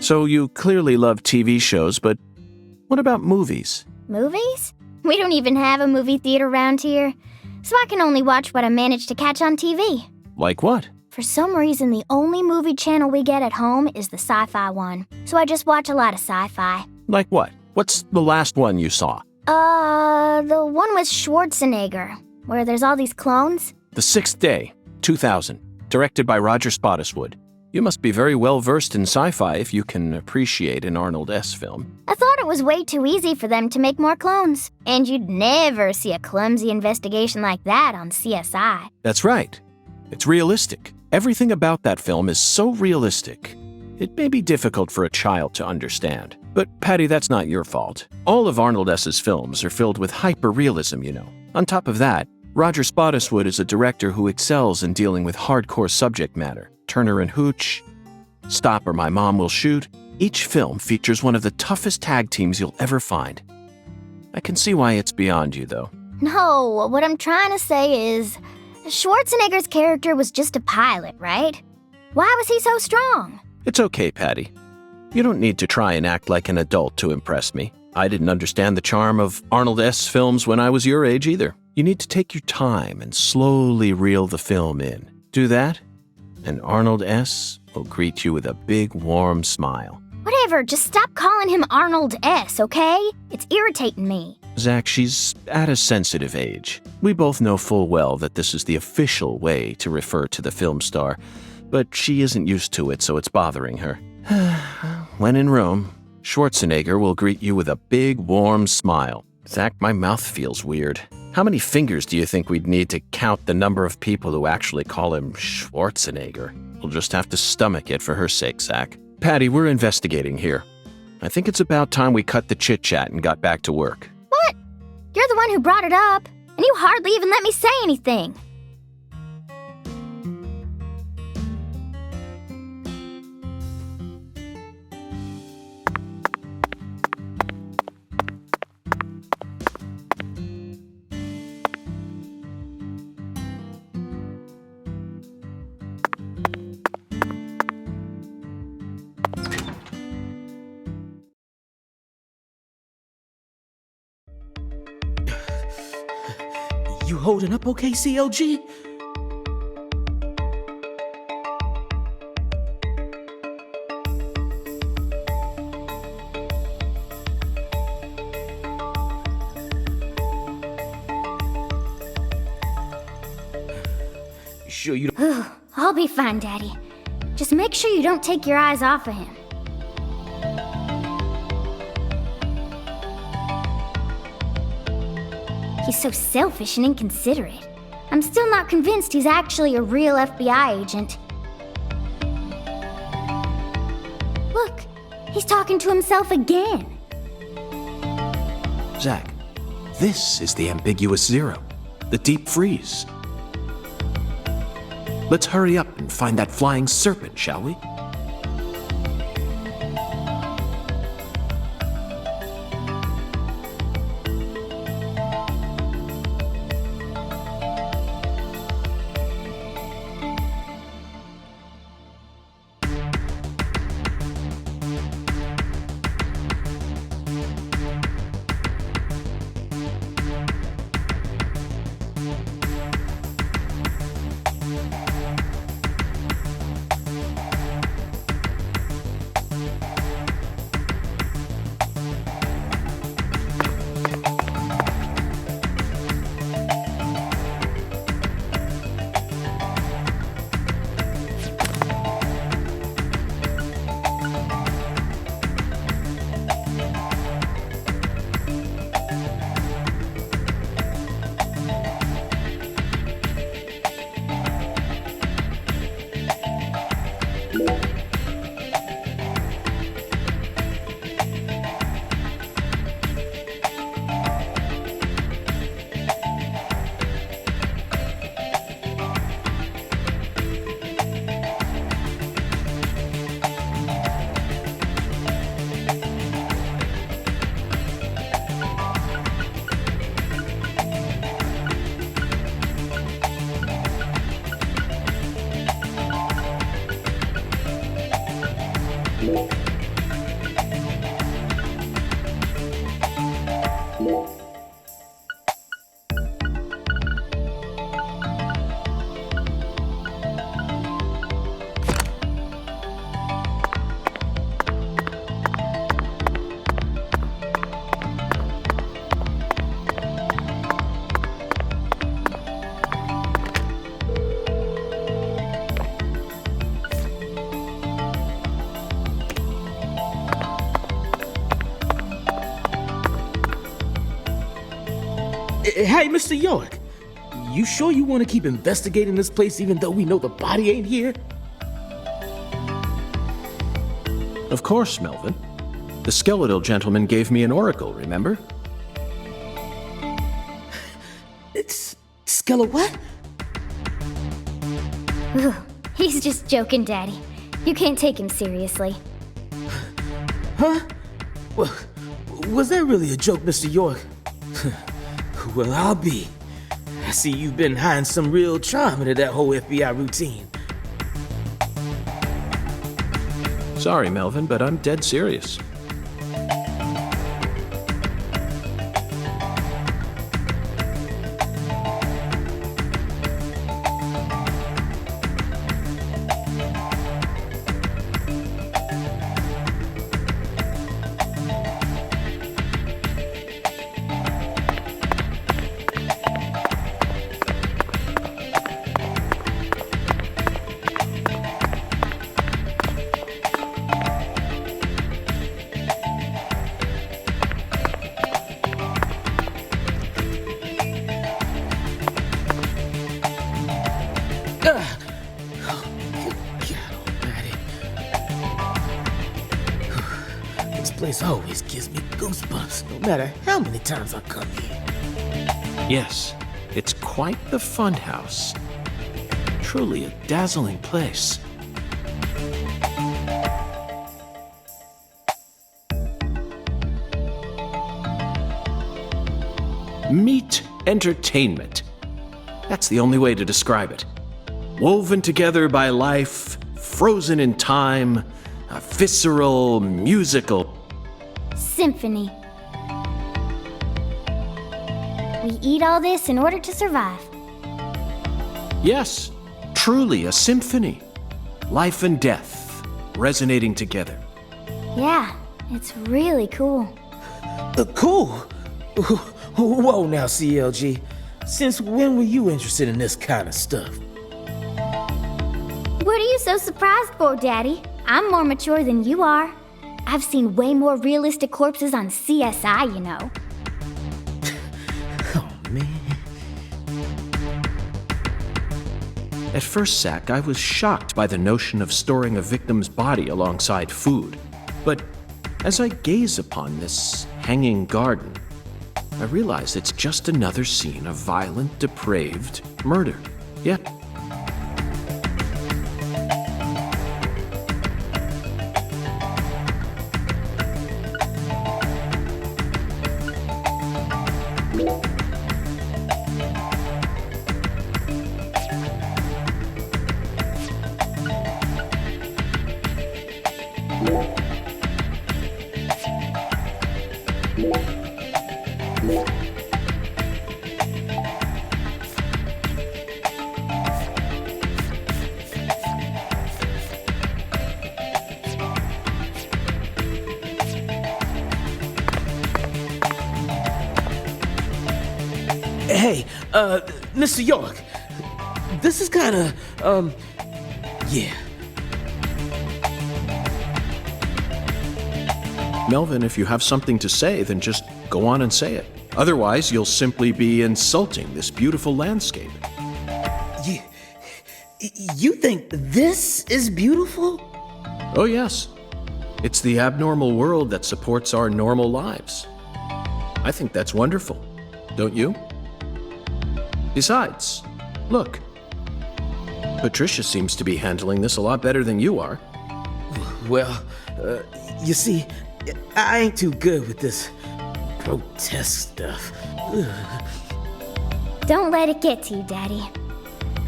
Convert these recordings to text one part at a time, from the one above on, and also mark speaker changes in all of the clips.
Speaker 1: So you clearly love TV shows, but what about movies?
Speaker 2: Movies? We don't even have a movie theater around here, so I can only watch what I manage to catch on TV.
Speaker 1: Like what?
Speaker 2: For some reason, the only movie channel we get at home is the sci-fi one, so I just watch a lot of sci-fi.
Speaker 1: Like what? What's the last one you saw?
Speaker 2: The one with Schwarzenegger, where there's all these clones.
Speaker 1: The Sixth Day, 2000, directed by Roger Spottiswoode. You must be very well versed in sci-fi if you can appreciate an Arnold S. film.
Speaker 2: I thought it was way too easy for them to make more clones, and you'd never see a clumsy investigation like that on CSI.
Speaker 1: That's right. It's realistic. Everything about that film is so realistic. It may be difficult for a child to understand. But, Patty, that's not your fault. All of Arnold S.'s films are filled with hyper-realism, you know. On top of that, Roger Spottiswoode is a director who excels in dealing with hardcore subject matter. Turner and Hooch, Stop or My Mom Will Shoot. Each film features one of the toughest tag teams you'll ever find. I can see why it's beyond you, though.
Speaker 2: No, what I'm trying to say is, Schwarzenegger's character was just a pilot, right? Why was he so strong?
Speaker 1: It's okay, Patty. You don't need to try and act like an adult to impress me. I didn't understand the charm of Arnold S. films when I was your age either. You need to take your time and slowly reel the film in. Do that, and Arnold S. will greet you with a big, warm smile.
Speaker 2: Whatever, just stop calling him Arnold S., okay? It's irritating me.
Speaker 1: Zach, she's at a sensitive age. We both know full well that this is the official way to refer to the film star, but she isn't used to it, so it's bothering her. When in Rome, Schwarzenegger will greet you with a big, warm smile. Zach, my mouth feels weird. How many fingers do you think we'd need to count the number of people who actually call him Schwarzenegger? We'll just have to stomach it for her sake, Zach. Patty, we're investigating here. I think it's about time we cut the chit-chat and got back to work.
Speaker 2: What? You're the one who brought it up, and you hardly even let me say anything.
Speaker 3: You holding up okay, CLG? Sure you don't...
Speaker 2: I'll be fine, Daddy. Just make sure you don't take your eyes off of him. He's so selfish and inconsiderate. I'm still not convinced he's actually a real FBI agent. Look, he's talking to himself again.
Speaker 3: Zach, this is the ambiguous zero, the deep freeze. Let's hurry up and find that flying serpent, shall we?
Speaker 4: Hey, Mr. York. You sure you want to keep investigating this place even though we know the body ain't here?
Speaker 1: Of course, Melvin. The skeletal gentleman gave me an oracle, remember?
Speaker 4: It's Skella what?
Speaker 2: Ooh, he's just joking, Daddy. You can't take him seriously.
Speaker 4: Huh? Well, was that really a joke, Mr. York? Well, I'll be. I see you've been hiding some real charm into that whole FBI routine.
Speaker 1: Sorry, Melvin, but I'm dead serious.
Speaker 4: This place always gives me goosebumps, no matter how many times I come here.
Speaker 1: Yes, it's quite the fun house. Truly a dazzling place. Meat entertainment. That's the only way to describe it. Woven together by life, frozen in time, a visceral, musical.
Speaker 2: Symphony. We eat all this in order to survive.
Speaker 1: Yes, truly a symphony. Life and death resonating together.
Speaker 2: Yeah, it's really cool.
Speaker 4: Cool? Whoa now, CLG. Since when were you interested in this kind of stuff?
Speaker 2: What are you so surprised for, Daddy? I'm more mature than you are. I've seen way more realistic corpses on CSI, you know.
Speaker 4: Oh, man.
Speaker 1: At first, Zach, I was shocked by the notion of storing a victim's body alongside food. But as I gaze upon this hanging garden, I realize it's just another scene of violent, depraved murder. Yet,
Speaker 4: Hey, Mr. York. This is kinda, yeah.
Speaker 1: Melvin, if you have something to say, then just go on and say it. Otherwise, you'll simply be insulting this beautiful landscape.
Speaker 4: You think this is beautiful?
Speaker 1: Oh, yes. It's the abnormal world that supports our normal lives. I think that's wonderful, don't you? Besides, look. Patricia seems to be handling this a lot better than you are.
Speaker 4: Well, you see, I ain't too good with this grotesque stuff. Ugh.
Speaker 2: Don't let it get to you, Daddy.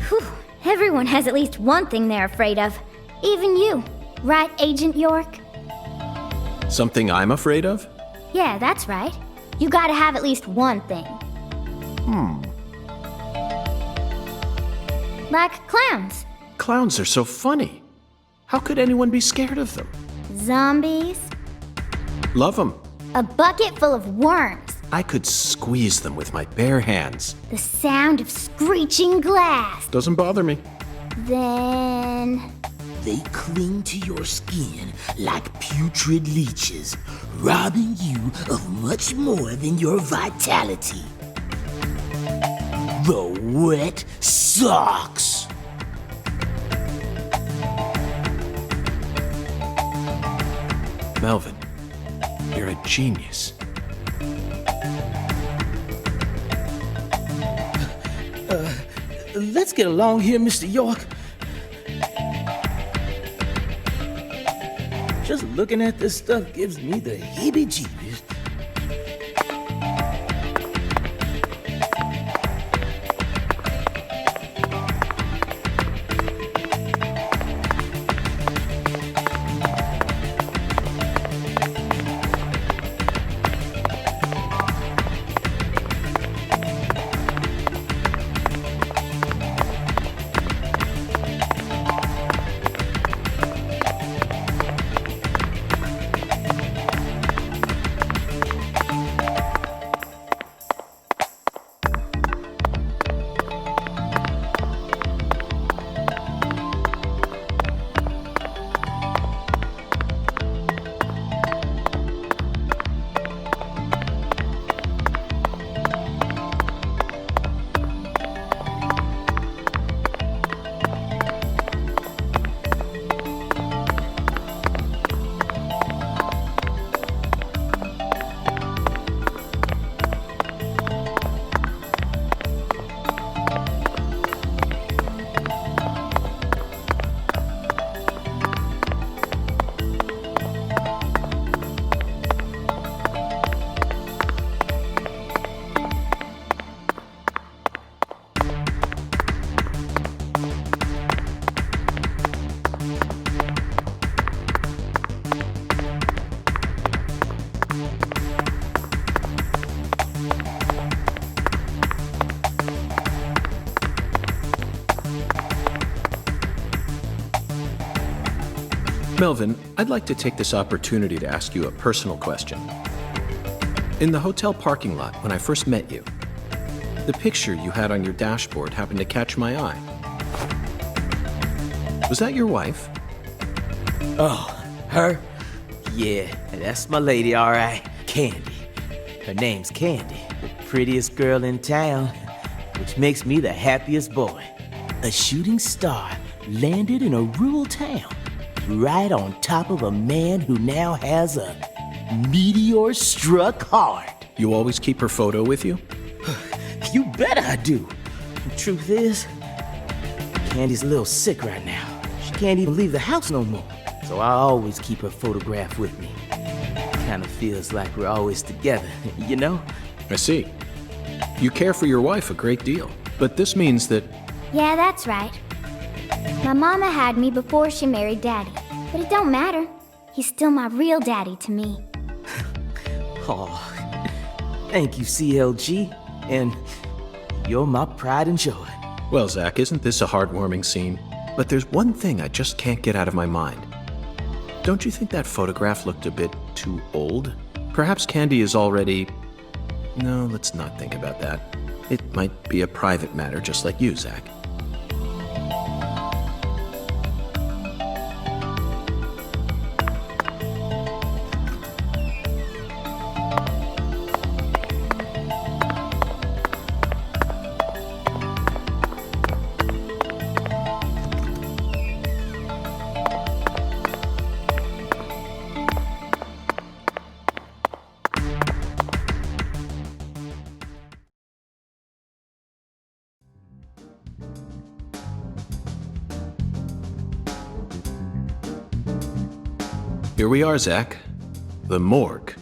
Speaker 2: Whew. Everyone has at least one thing they're afraid of. Even you. Right, Agent York?
Speaker 1: Something I'm afraid of?
Speaker 2: Yeah, that's right. You gotta have at least one thing. Like clowns.
Speaker 1: Clowns are so funny. How could anyone be scared of them?
Speaker 2: Zombies.
Speaker 1: Love them.
Speaker 2: A bucket full of worms.
Speaker 1: I could squeeze them with my bare hands.
Speaker 2: The sound of screeching glass.
Speaker 1: Doesn't bother me.
Speaker 2: Then...
Speaker 5: They cling to your skin like putrid leeches, robbing you of much more than your vitality. The wet socks.
Speaker 3: Melvin, you're a genius.
Speaker 4: Let's get along here, Mr. York. Just looking at this stuff gives me the heebie-jeebies.
Speaker 3: Melvin, I'd like to take this opportunity to ask you a personal question. In the hotel parking lot, when I first met you, the picture you had on your dashboard happened to catch my eye. Was that your wife?
Speaker 4: Oh, her? Yeah, that's my lady, all right. Candy. Her name's Candy, the prettiest girl in town, which makes me the happiest boy. A shooting star landed in a rural town, right on top of a man who now has a meteor-struck heart.
Speaker 3: You always keep her photo with you?
Speaker 4: You bet I do. The truth is, Candy's a little sick right now. She can't even leave the house no more. So I always keep her photograph with me. Kind of feels like we're always together, you know?
Speaker 3: I see. You care for your wife a great deal, but this means that...
Speaker 2: Yeah, that's right. My mama had me before she married Daddy, but it don't matter. He's still my real daddy to me.
Speaker 4: Oh, thank you, CLG, and you're my pride and joy.
Speaker 3: Well, Zach, isn't this a heartwarming scene? But there's one thing I just can't get out of my mind. Don't you think that photograph looked a bit too old? Perhaps Candy is already... No, let's not think about that. It might be a private matter, just like you, Zach. Here we are, Zach. The morgue.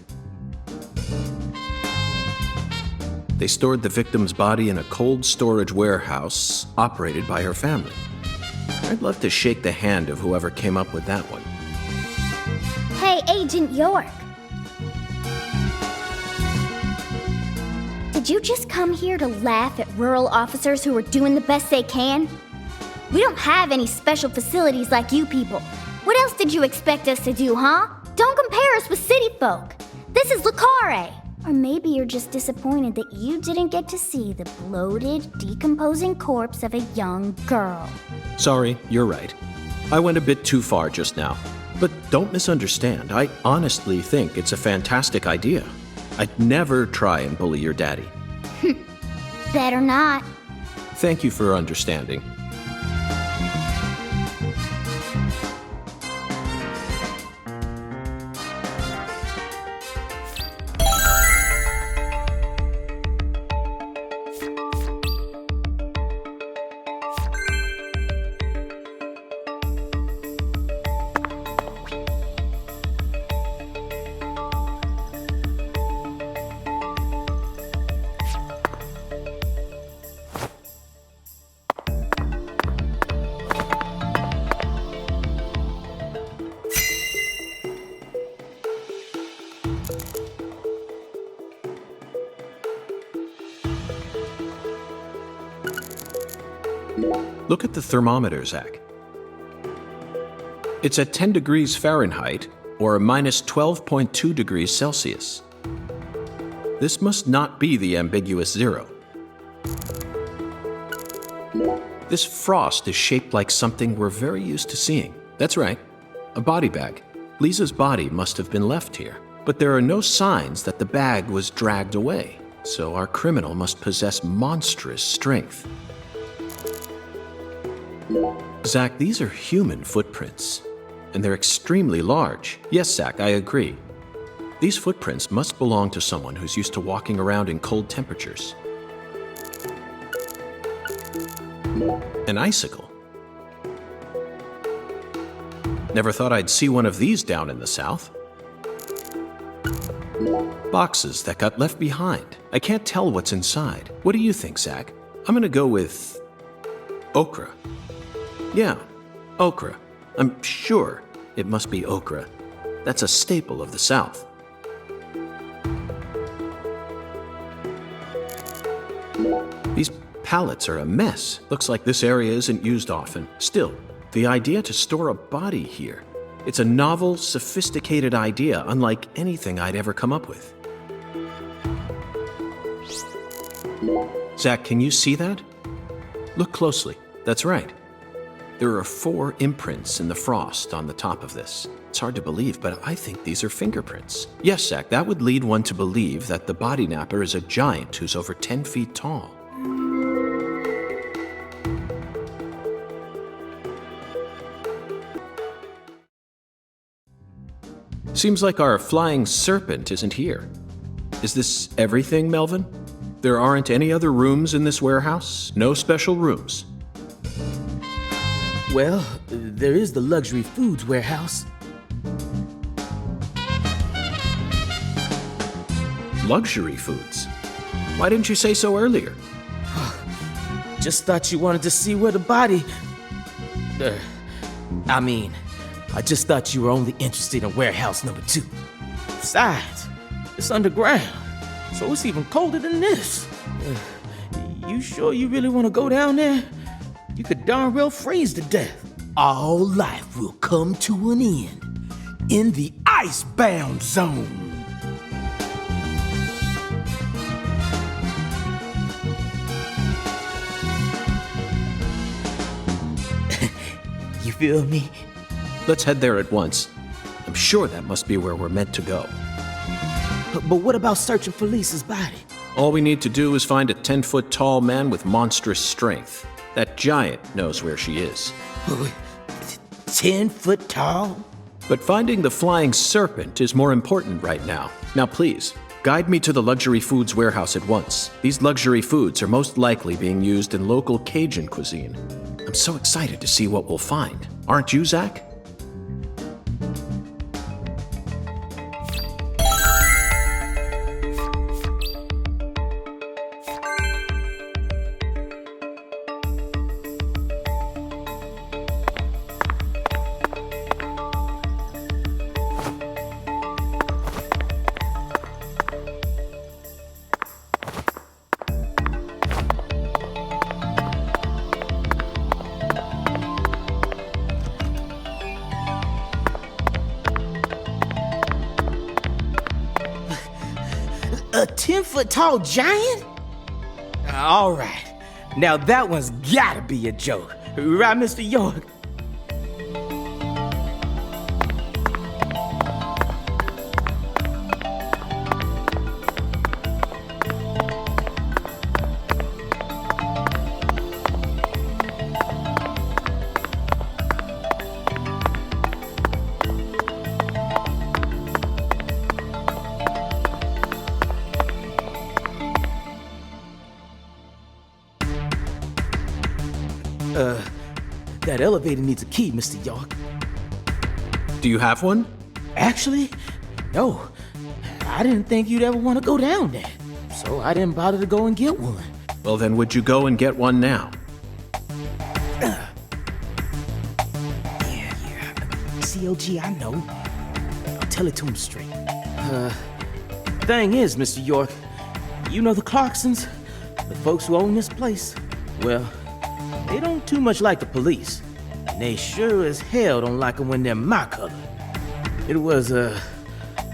Speaker 3: They stored the victim's body in a cold storage warehouse operated by her family. I'd love to shake the hand of whoever came up with that one.
Speaker 2: Hey, Agent York. Did you just come here to laugh at rural officers who are doing the best they can? We don't have any special facilities like you people. What else did you expect us to do, huh? Don't compare us with city folk. This is Lucare. Or maybe you're just disappointed that you didn't get to see the bloated, decomposing corpse of a young girl.
Speaker 3: Sorry, you're right. I went a bit too far just now. But don't misunderstand. I honestly think it's a fantastic idea. I'd never try and bully your daddy.
Speaker 2: Better not.
Speaker 3: Thank you for understanding. Look at the thermometer, Zach. It's at 10 degrees Fahrenheit, or minus 12.2 degrees Celsius. This must not be the ambiguous zero. This frost is shaped like something we're very used to seeing. That's right, a body bag. Lisa's body must have been left here, but there are no signs that the bag was dragged away, so our criminal must possess monstrous strength. Zach, these are human footprints, and they're extremely large. Yes, Zach, I agree. These footprints must belong to someone who's used to walking around in cold temperatures. An icicle. Never thought I'd see one of these down in the South. Boxes that got left behind. I can't tell what's inside. What do you think, Zach? I'm gonna go with okra. Yeah, okra. I'm sure it must be okra. That's a staple of the South. These pallets are a mess. Looks like this area isn't used often. Still, the idea to store a body here. It's a novel, sophisticated idea, unlike anything I'd ever come up with. Zach, can you see that? Look closely. That's right. There are 4 imprints in the frost on the top of this. It's hard to believe, but I think these are fingerprints. Yes, Zach, that would lead one to believe that the body napper is a giant who's over 10 feet tall. Seems like our flying serpent isn't here. Is this everything, Melvin? There aren't any other rooms in this warehouse? No special rooms?
Speaker 4: Well, there is the luxury foods warehouse.
Speaker 3: Luxury foods? Why didn't you say so earlier?
Speaker 4: Just thought you wanted to see where the body... I just thought you were only interested in warehouse number 2. Besides, it's underground, so it's even colder than this. You sure you really want to go down there? You could darn well freeze to death.
Speaker 5: All life will come to an end in the icebound zone.
Speaker 4: You feel me?
Speaker 3: Let's head there at once. I'm sure that must be where we're meant to go.
Speaker 4: But what about searching for Lisa's body?
Speaker 3: All we need to do is find a 10-foot tall man with monstrous strength. That giant knows where she is.
Speaker 4: 10 foot tall?
Speaker 3: But finding the flying serpent is more important right now. Now please, guide me to the luxury foods warehouse at once. These luxury foods are most likely being used in local Cajun cuisine. I'm so excited to see what we'll find. Aren't you, Zach?
Speaker 4: A 10-foot tall giant? All right. Now that one's gotta be a joke. Right, Mr. York? That elevator needs a key, Mr. York.
Speaker 3: Do you have one?
Speaker 4: Actually, no. I didn't think you'd ever want to go down there, so I didn't bother to go and get one.
Speaker 3: Well, then would you go and get one now?
Speaker 4: Yeah. CLG, I know. I'll tell it to him straight. Thing is, Mr. York, you know the Clarksons, the folks who own this place. Well, they don't too much like the police, and they sure as hell don't like them when they're my color. It was,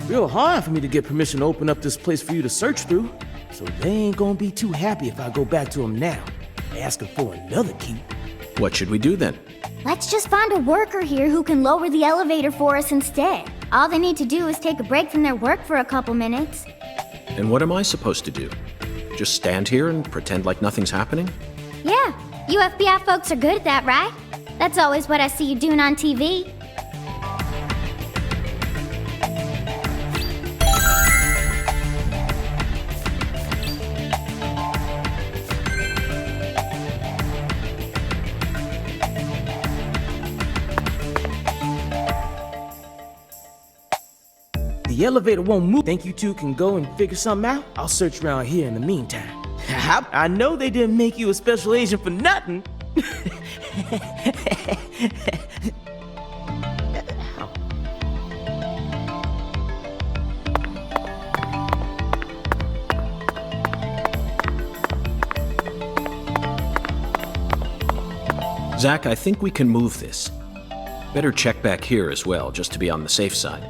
Speaker 4: real hard for me to get permission to open up this place for you to search through, so they ain't gonna be too happy if I go back to them now, asking for another key.
Speaker 3: What should we do then?
Speaker 2: Let's just find a worker here who can lower the elevator for us instead. All they need to do is take a break from their work for a couple minutes.
Speaker 3: And what am I supposed to do? Just stand here and pretend like nothing's happening?
Speaker 2: Yeah, you FBI folks are good at that, right? That's always what I see you doing on TV.
Speaker 4: The elevator won't move. Think you two can go and figure something out? I'll search around here in the meantime. I know they didn't make you a special agent for nothing.
Speaker 3: Zach, I think we can move this. Better check back here as well, just to be on the safe side.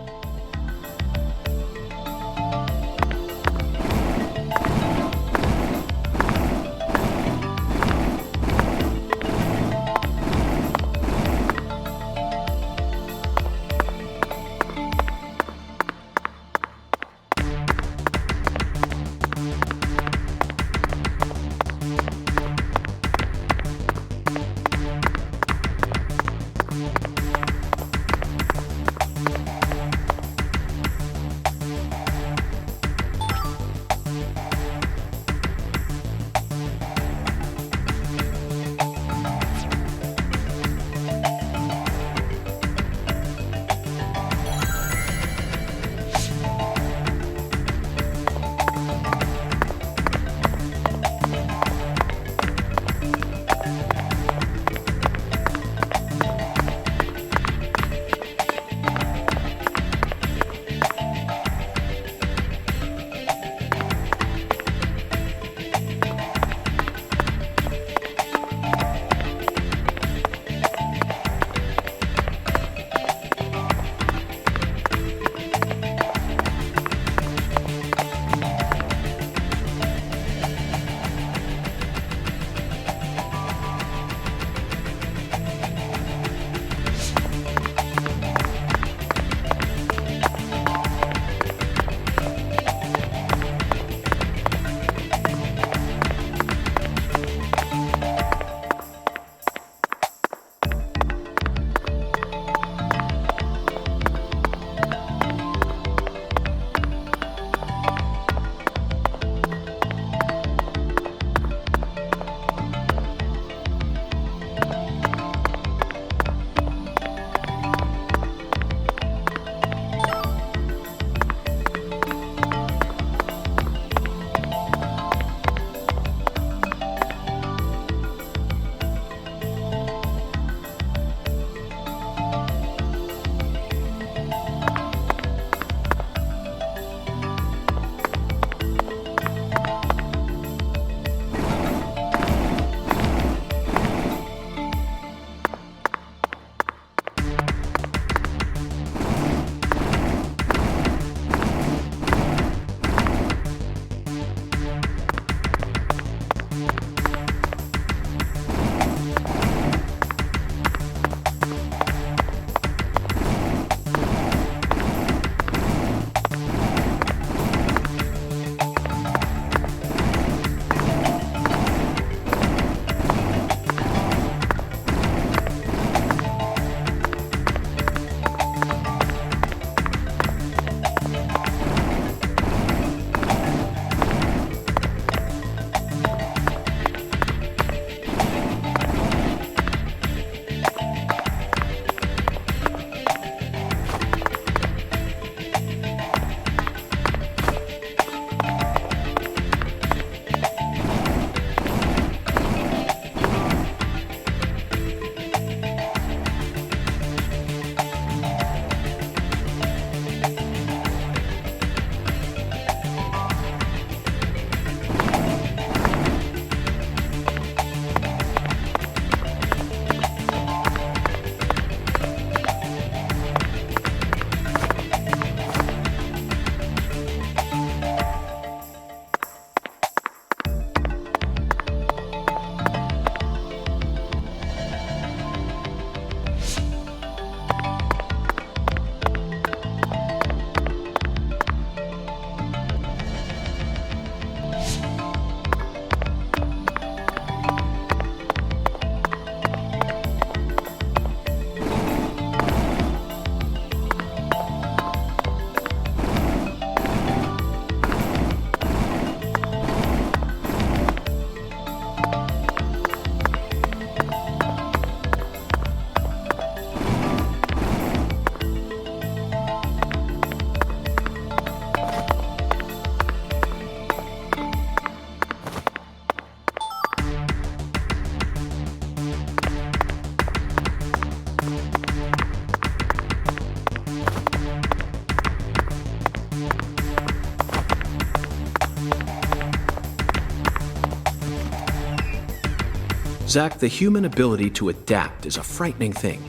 Speaker 3: Zach, the human ability to adapt is a frightening thing.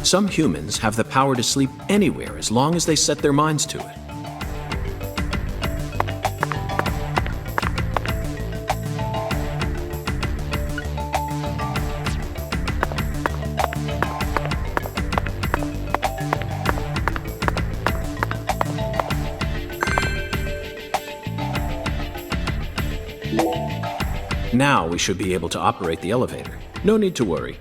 Speaker 3: Some humans have the power to sleep anywhere as long as they set their minds to it. Now we should be able to operate the elevator. No need to worry.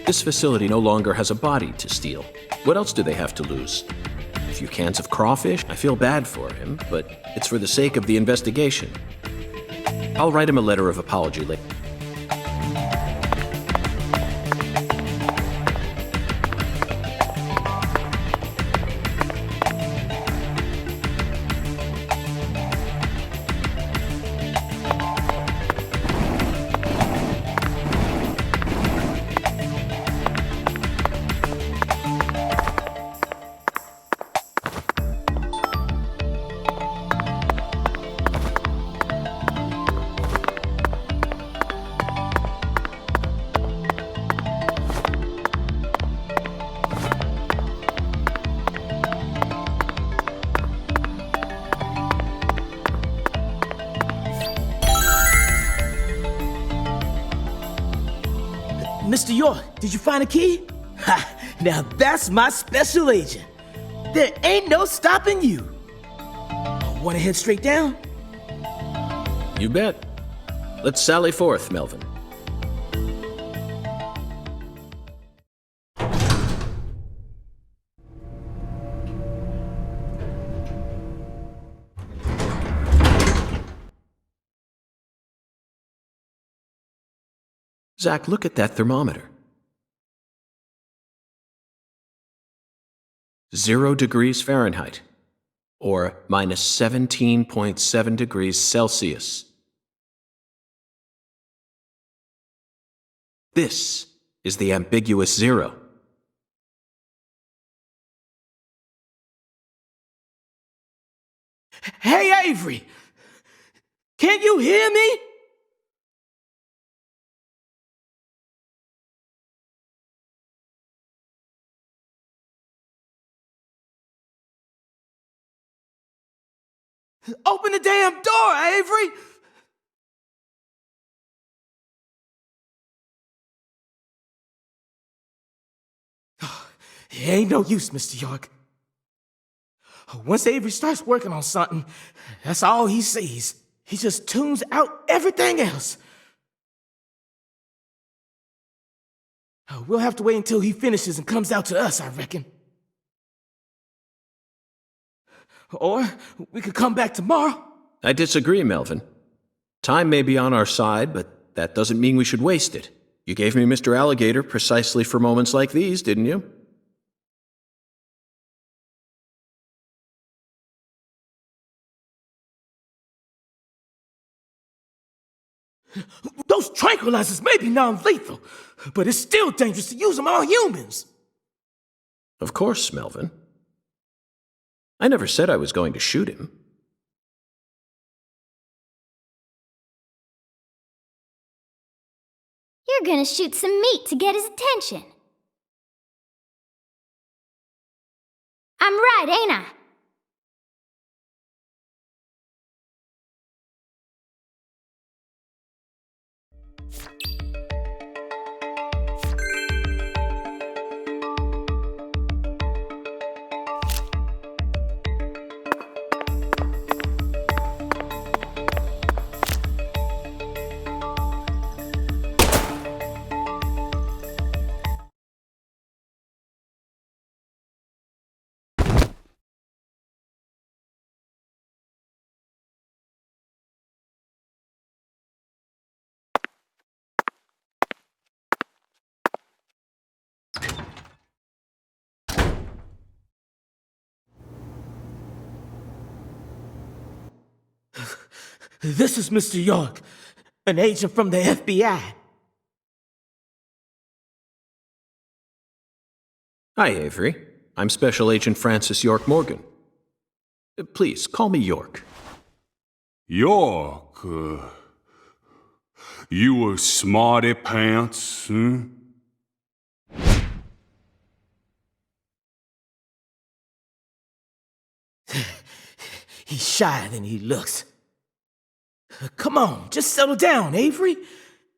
Speaker 3: This facility no longer has a body to steal. What else do they have to lose? A few cans of crawfish? I feel bad for him, but it's for the sake of the investigation. I'll write him a letter of apology later.
Speaker 4: Mr. York, did you find a key? Ha! Now that's my special agent. There ain't no stopping you. Want to head straight down?
Speaker 3: You bet. Let's sally forth, Melvin. Zach, look at that thermometer. 0 degrees Fahrenheit, or minus 17.7 degrees Celsius. This is the ambiguous zero.
Speaker 4: Hey, Avery! Can you hear me? Open the damn door, Avery! It ain't no use, Mr. York. Once Avery starts working on something, that's all he sees. He just tunes out everything else. We'll have to wait until he finishes and comes out to us, I reckon. Or we could come back tomorrow.
Speaker 3: I disagree, Melvin. Time may be on our side, but that doesn't mean we should waste it. You gave me Mr. Alligator precisely for moments like these, didn't you?
Speaker 4: Those tranquilizers may be non-lethal, but it's still dangerous to use them on humans.
Speaker 3: Of course, Melvin. I never said I was going to shoot him.
Speaker 2: You're gonna shoot some meat to get his attention. I'm right, ain't I?
Speaker 4: This is Mr. York, an agent from the FBI.
Speaker 3: Hi, Avery. I'm Special Agent Francis York Morgan. Please, call me York.
Speaker 6: York. You a smarty pants, huh?
Speaker 4: He's shyer than he looks. Come on, just settle down, Avery.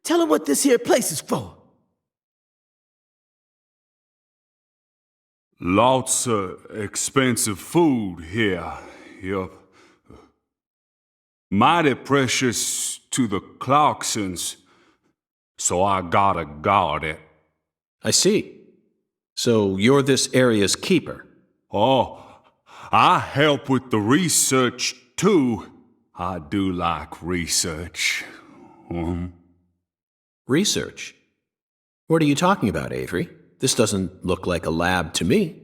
Speaker 4: Tell him what this here place is for.
Speaker 6: Lots of expensive food here. Yup. Mighty precious to the Clarksons, so I gotta guard it.
Speaker 3: I see. So you're this area's keeper.
Speaker 6: Oh, I help with the research too. I do like research.
Speaker 3: Research? What are you talking about, Avery? This doesn't look like a lab to me.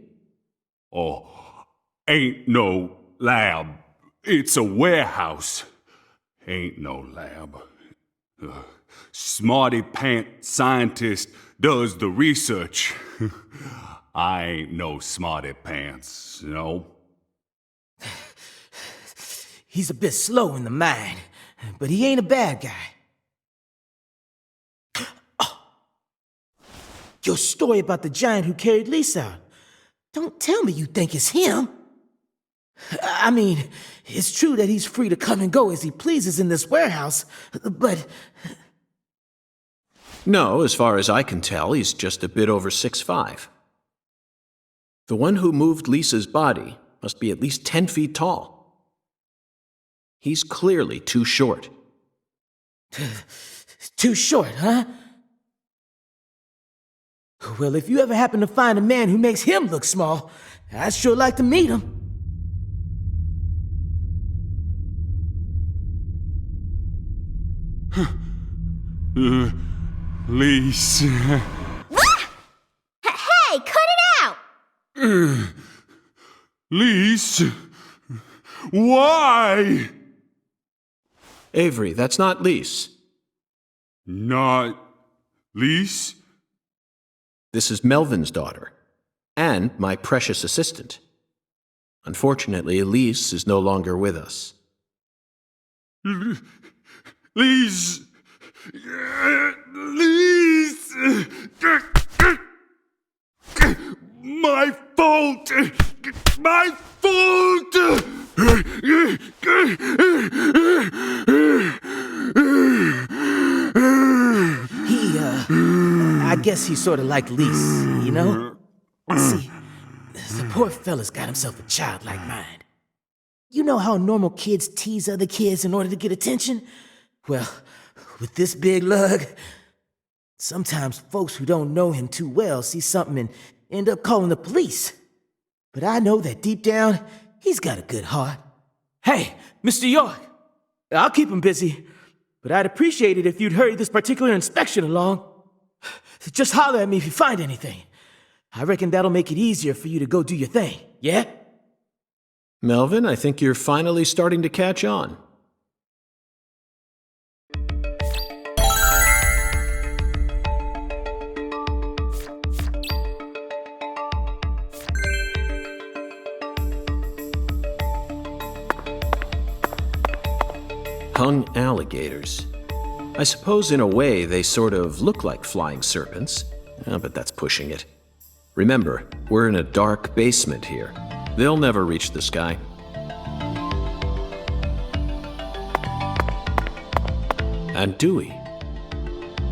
Speaker 6: Oh, ain't no lab. It's a warehouse. Ain't no lab. Smarty pant scientist does the research. I ain't no smarty pants, no.
Speaker 4: He's a bit slow in the mind, but he ain't a bad guy. Oh. Your story about the giant who carried Lisa out. Don't tell me you think it's him. I mean, it's true that he's free to come and go as he pleases in this warehouse, but...
Speaker 3: No, as far as I can tell, he's just a bit over 6'5". The one who moved Lisa's body must be at least 10 feet tall. He's clearly too short.
Speaker 4: Too short, huh? Well, if you ever happen to find a man who makes him look small, I'd sure like to meet him.
Speaker 6: Lise.
Speaker 2: Hey, cut it out!
Speaker 6: Lise. Why?
Speaker 3: Avery, that's not Lise.
Speaker 6: Not Lise?
Speaker 3: This is Melvin's daughter, and my precious assistant. Unfortunately, Elise is no longer with us.
Speaker 6: Lise! Lise! My fault! My fault!
Speaker 4: I guess he's sort of like Lise, you know? See, the poor fella's got himself a childlike mind. You know how normal kids tease other kids in order to get attention? Well, with this big lug, sometimes folks who don't know him too well see something and end up calling the police. But I know that deep down, he's got a good heart. Hey, Mr. York, I'll keep him busy, but I'd appreciate it if you'd hurry this particular inspection along. Just holler at me if you find anything. I reckon that'll make it easier for you to go do your thing, yeah?
Speaker 3: Melvin, I think you're finally starting to catch on. Hung alligators. I suppose in a way they sort of look like flying serpents, but that's pushing it. Remember, we're in a dark basement here. They'll never reach the sky. And Dewey.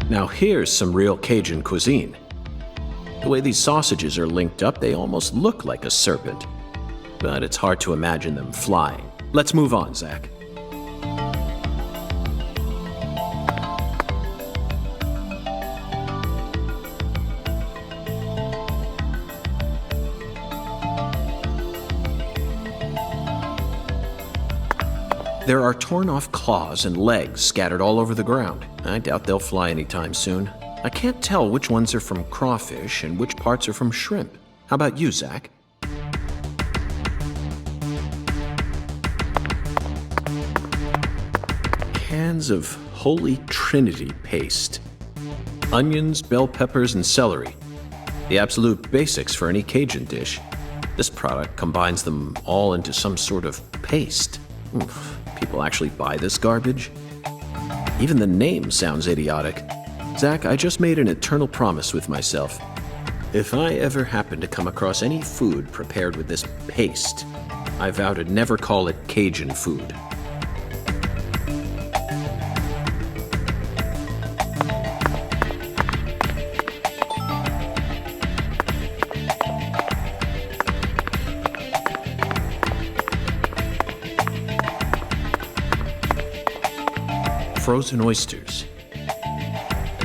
Speaker 3: Now here's some real Cajun cuisine. The way these sausages are linked up, they almost look like a serpent. But it's hard to imagine them flying. Let's move on, Zach. There are torn-off claws and legs scattered all over the ground. I doubt they'll fly anytime soon. I can't tell which ones are from crawfish and which parts are from shrimp. How about you, Zach? Cans of Holy Trinity paste. Onions, bell peppers, and celery. The absolute basics for any Cajun dish. This product combines them all into some sort of paste. Oof. People actually buy this garbage? Even the name sounds idiotic. Zach, I just made an eternal promise with myself. If I ever happen to come across any food prepared with this paste, I vow to never call it Cajun food. Frozen oysters.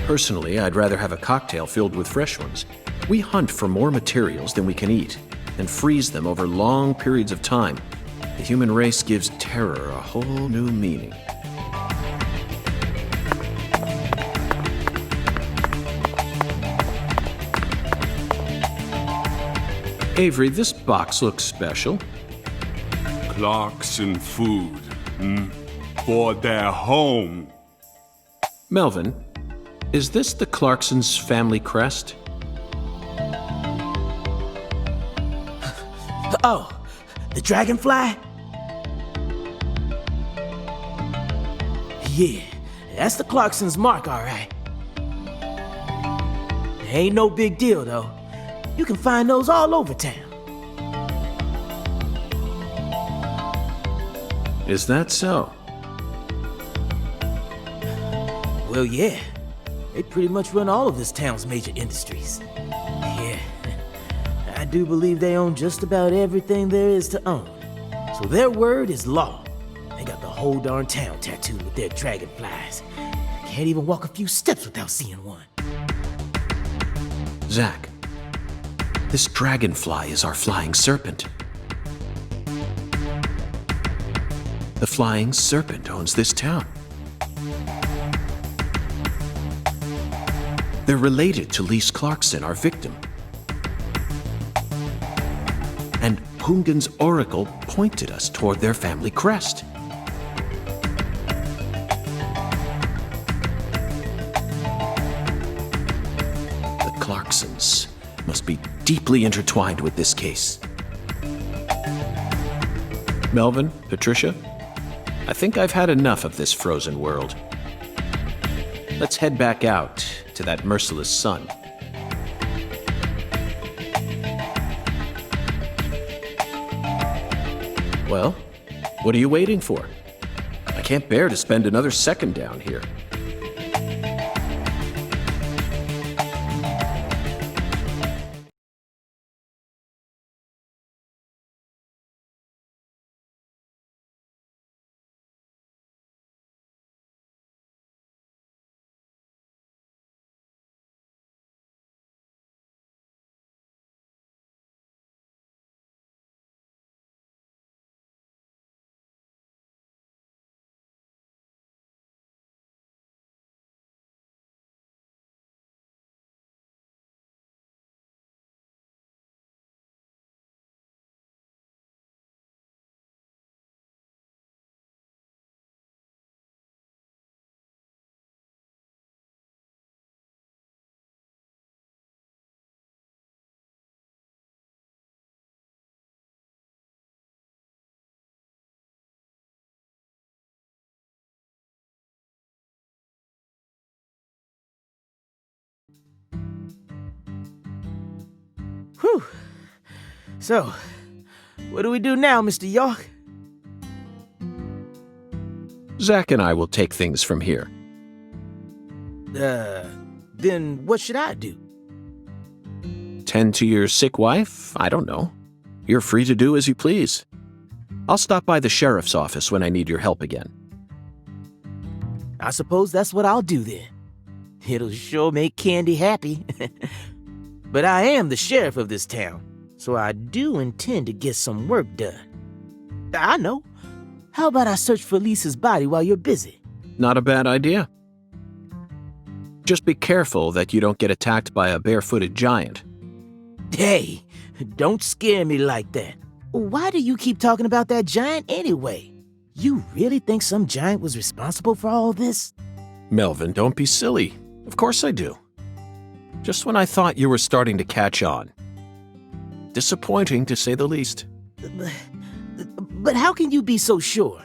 Speaker 3: Personally, I'd rather have a cocktail filled with fresh ones. We hunt for more materials than we can eat and freeze them over long periods of time. The human race gives terror a whole new meaning. Avery, this box looks special.
Speaker 6: Clarkson food. For their home.
Speaker 3: Melvin, is this the Clarksons' family crest?
Speaker 5: Oh, the dragonfly? Yeah, that's the Clarksons' mark, all right. Ain't no big deal, though. You can find those all over town.
Speaker 3: Is that so?
Speaker 5: Well, yeah. They pretty much run all of this town's major industries. Yeah. I do believe they own just about everything there is to own. So their word is law. They got the whole darn town tattooed with their dragonflies. Can't even walk a few steps without seeing one.
Speaker 3: Zach, this dragonfly is our flying serpent. The flying serpent owns this town. They're related to Lise Clarkson, our victim. And Hungan's oracle pointed us toward their family crest. The Clarksons must be deeply intertwined with this case. Melvin, Patricia, I think I've had enough of this frozen world. Let's head back out to that merciless sun. Well, what are you waiting for? I can't bear to spend another second down here.
Speaker 5: Whew. So, what do we do now, Mr. York?
Speaker 3: Zach and I will take things from here.
Speaker 5: Then what should I do?
Speaker 3: Tend to your sick wife? I don't know. You're free to do as you please. I'll stop by the sheriff's office when I need your help again.
Speaker 5: I suppose that's what I'll do then. It'll sure make Candy happy. But I am the sheriff of this town, so I do intend to get some work done. I know. How about I search for Lisa's body while you're busy?
Speaker 3: Not a bad idea. Just be careful that you don't get attacked by a barefooted giant.
Speaker 5: Hey, don't scare me like that. Why do you keep talking about that giant anyway? You really think some giant was responsible for all this?
Speaker 3: Melvin, don't be silly. Of course I do. Just when I thought you were starting to catch on. Disappointing, to say the least.
Speaker 5: But how can you be so sure?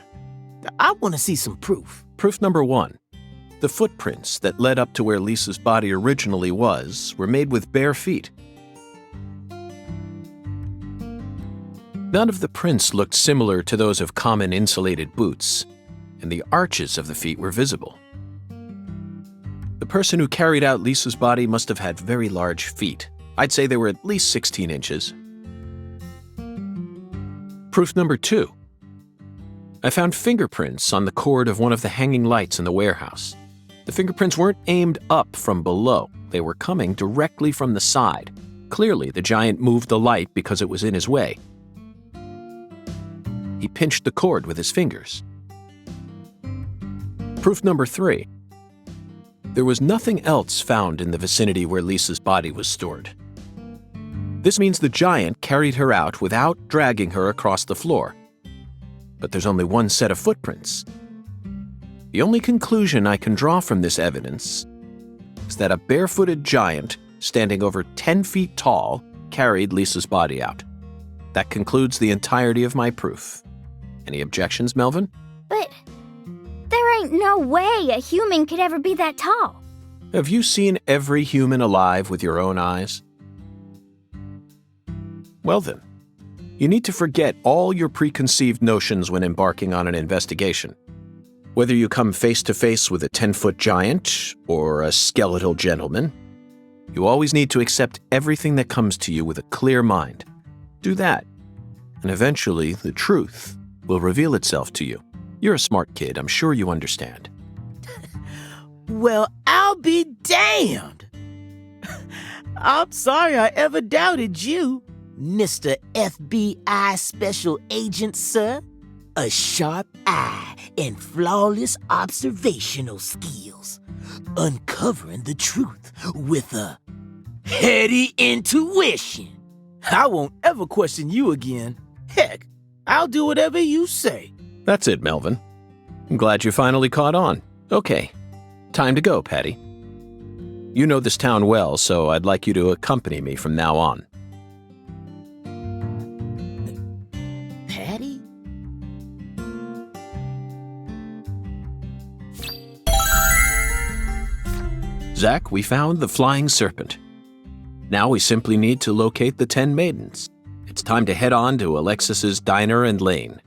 Speaker 5: I want to see some proof.
Speaker 3: Proof number one. The footprints that led up to where Lisa's body originally was were made with bare feet. None of the prints looked similar to those of common insulated boots, and the arches of the feet were visible. The person who carried out Lisa's body must have had very large feet. I'd say they were at least 16 inches. Proof number 2. I found fingerprints on the cord of one of the hanging lights in the warehouse. The fingerprints weren't aimed up from below. They were coming directly from the side. Clearly, the giant moved the light because it was in his way. He pinched the cord with his fingers. Proof number 3. There was nothing else found in the vicinity where Lisa's body was stored. This means the giant carried her out without dragging her across the floor. But there's only one set of footprints. The only conclusion I can draw from this evidence is that a barefooted giant standing over 10 feet tall carried Lisa's body out. That concludes the entirety of my proof. Any objections, Melvin?
Speaker 2: But there ain't no way a human could ever be that tall.
Speaker 3: Have you seen every human alive with your own eyes? Well then, you need to forget all your preconceived notions when embarking on an investigation. Whether you come face to face with a 10-foot giant or a skeletal gentleman, you always need to accept everything that comes to you with a clear mind. Do that, and eventually the truth will reveal itself to you. You're a smart kid, I'm sure you understand.
Speaker 5: Well, I'll be damned. I'm sorry I ever doubted you, Mr. FBI Special Agent, sir. A sharp eye and flawless observational skills. Uncovering the truth with a heady intuition.
Speaker 4: I won't ever question you again. Heck, I'll do whatever you say.
Speaker 3: That's it, Melvin. I'm glad you finally caught on. Okay, time to go, Patty. You know this town well, so I'd like you to accompany me from now on.
Speaker 5: Patty?
Speaker 3: Zach, we found the flying serpent. Now we simply need to locate the 10 maidens. It's time to head on to Alexis's Diner and Lane.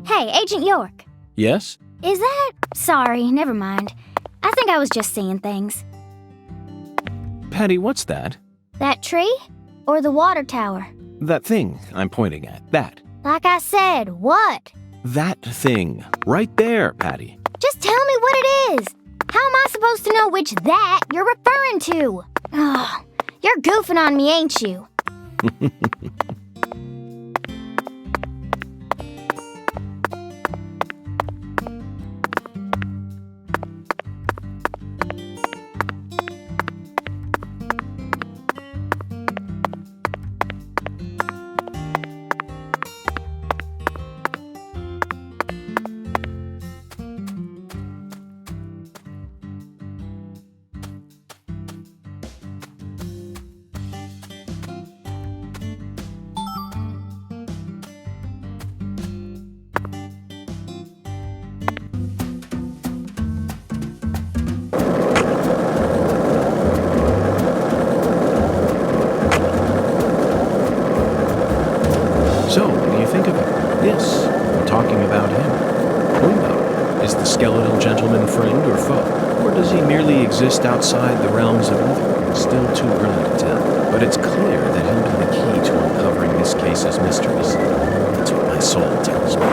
Speaker 2: Hey, Agent York.
Speaker 3: Yes?
Speaker 2: Is that... Sorry, never mind. I think I was just seeing things.
Speaker 3: Patty, what's that?
Speaker 2: That tree? Or the water tower?
Speaker 3: That thing I'm pointing at. That.
Speaker 2: Like I said, what?
Speaker 3: That thing. Right there, Patty.
Speaker 2: Just tell me what it is. How am I supposed to know which that you're referring to? Oh, you're goofing on me, ain't you? So, what do you think of it? Yes, we're talking about him. Who knows?
Speaker 3: Is the skeletal gentleman friend or foe? Or does he merely exist outside the realms of evil? Still too early to tell. But it's clear that he'll be the key to uncovering this case's mysteries. That's what my soul tells me.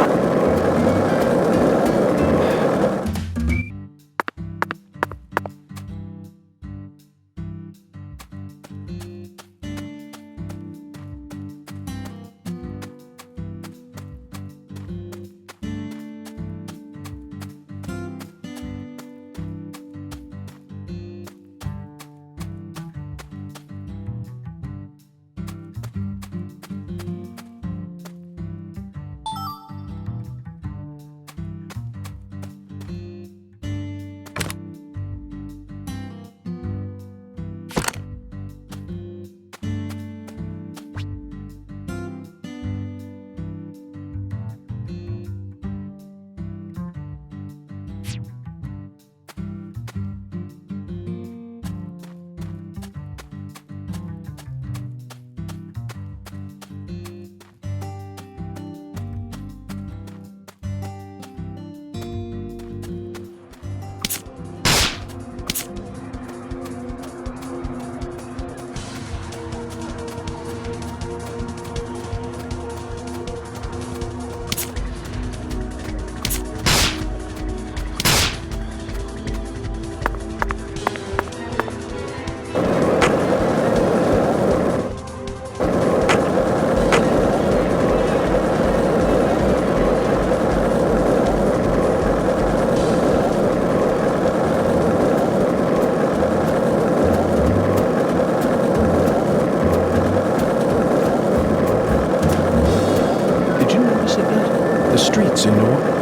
Speaker 3: Streets in New Orleans.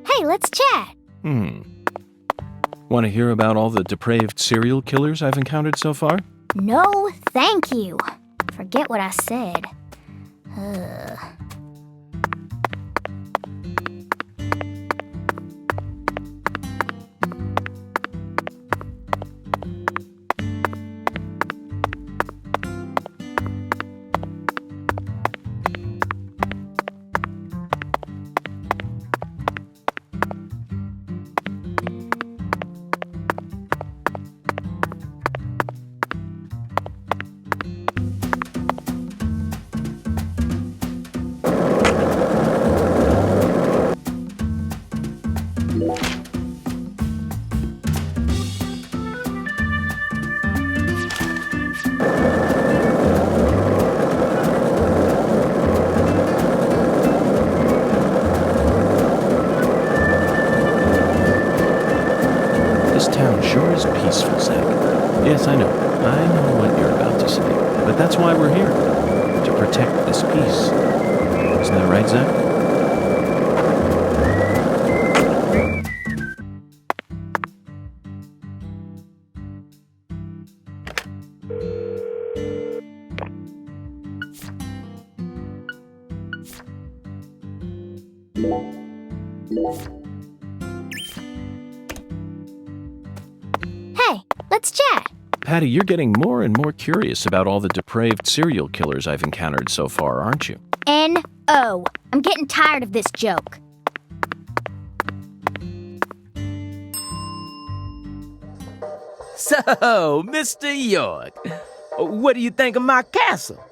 Speaker 2: Hey, let's chat.
Speaker 3: Want to hear about all the depraved serial killers I've encountered so far?
Speaker 2: No, thank you. Forget what I said. Sure is peaceful, Zach. Yes, I know what you're about to say. But that's why we're here. To protect this peace. Isn't that right, Zach? Hey, let's chat.
Speaker 3: Patty, you're getting more and more curious about all the depraved serial killers I've encountered so far, aren't you?
Speaker 2: N-O. I'm getting tired of this joke.
Speaker 5: So, Mr. York, what do you think of my castle?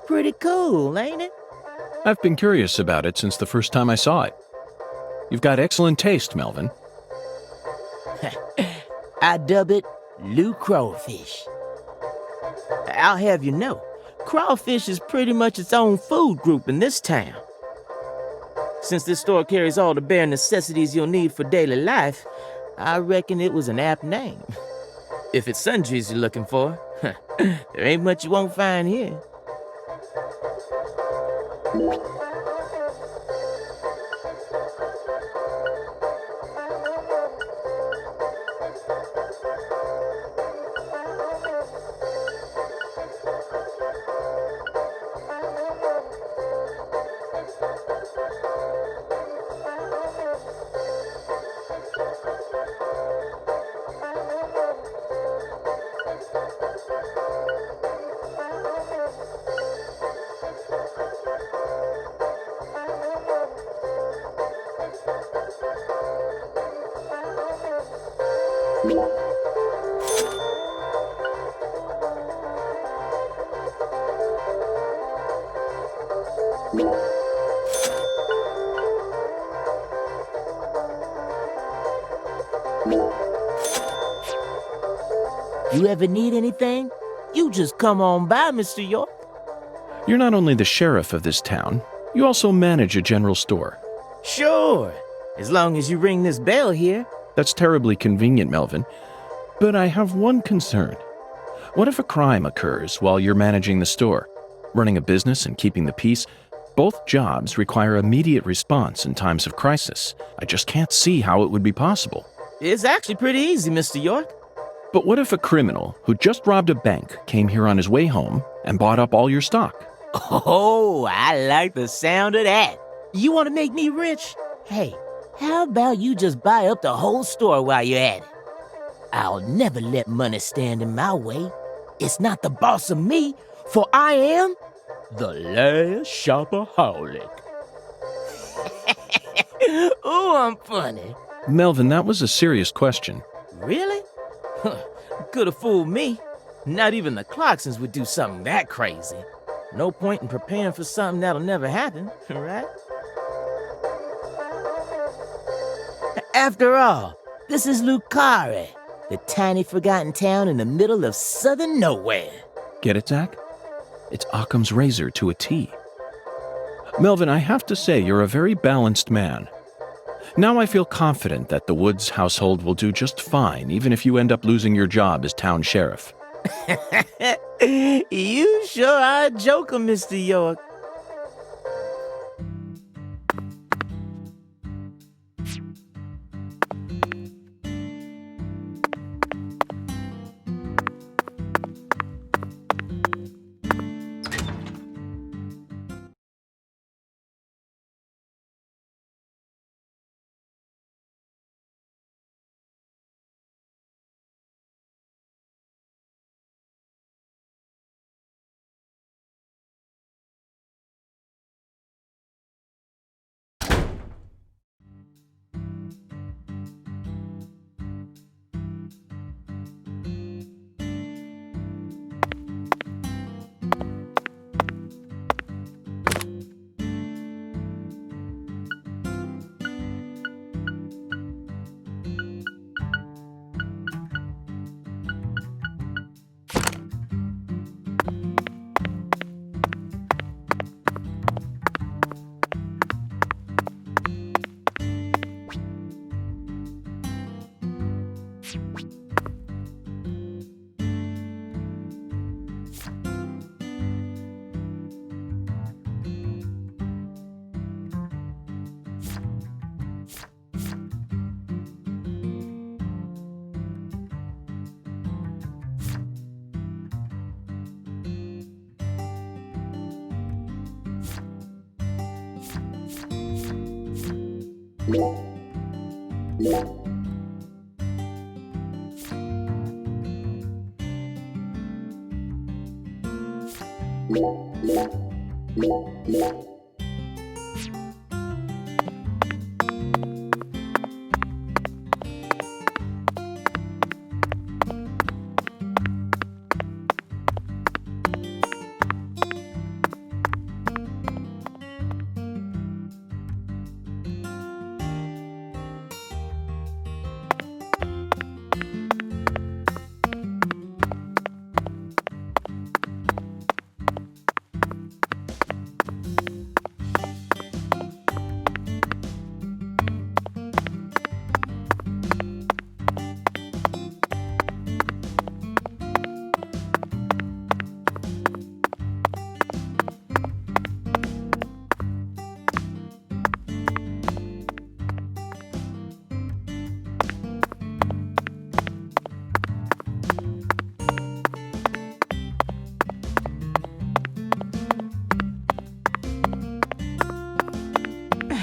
Speaker 5: Pretty cool, ain't it?
Speaker 3: I've been curious about it since the first time I saw it. You've got excellent taste, Melvin.
Speaker 5: I dub it Lou Crawfish. I'll have you know, crawfish is pretty much its own food group in this town. Since this store carries all the bare necessities you'll need for daily life, I reckon it was an apt name. If it's sundries you're looking for, there ain't much you won't find here. You ever need anything, you just come on by, Mr. York.
Speaker 3: You're not only the sheriff of this town, you also manage a general store.
Speaker 5: Sure, as long as you ring this bell here.
Speaker 3: That's terribly convenient, Melvin. But I have one concern. What if a crime occurs while you're managing the store? Running a business and keeping the peace, both jobs require immediate response in times of crisis. I just can't see how it would be possible.
Speaker 5: It's actually pretty easy, Mr. York.
Speaker 3: But what if a criminal who just robbed a bank came here on his way home and bought up all your stock?
Speaker 5: Oh, I like the sound of that. You want to make me rich? Hey, how about you just buy up the whole store while you're at it? I'll never let money stand in my way. It's not the boss of me, for I am the last shopaholic. Ooh, I'm funny.
Speaker 3: Melvin, that was a serious question.
Speaker 5: Really? Could have fooled me. Not even the Clarksons would do something that crazy. No point in preparing for something that'll never happen, right? After all, this is Lucari, the tiny forgotten town in the middle of southern nowhere.
Speaker 3: Get it, Zach? It's Occam's razor to a T. Melvin, I have to say you're a very balanced man. Now I feel confident that the Woods household will do just fine, even if you end up losing your job as town sheriff.
Speaker 5: You sure are a joker, Mr. York.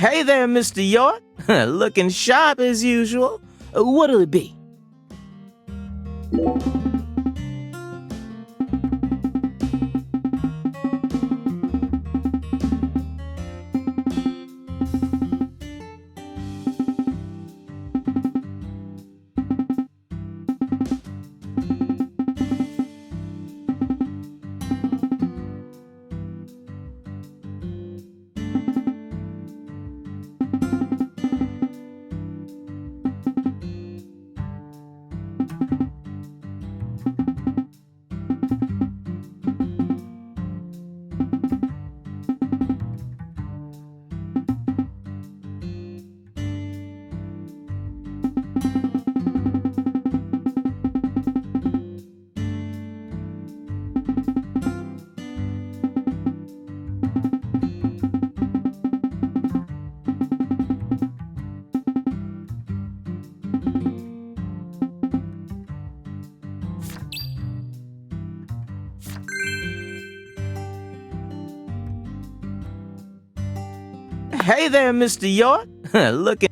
Speaker 5: Hey there, Mr. York. Looking sharp as usual. What'll it be? Hey there, Mr. York. Look at...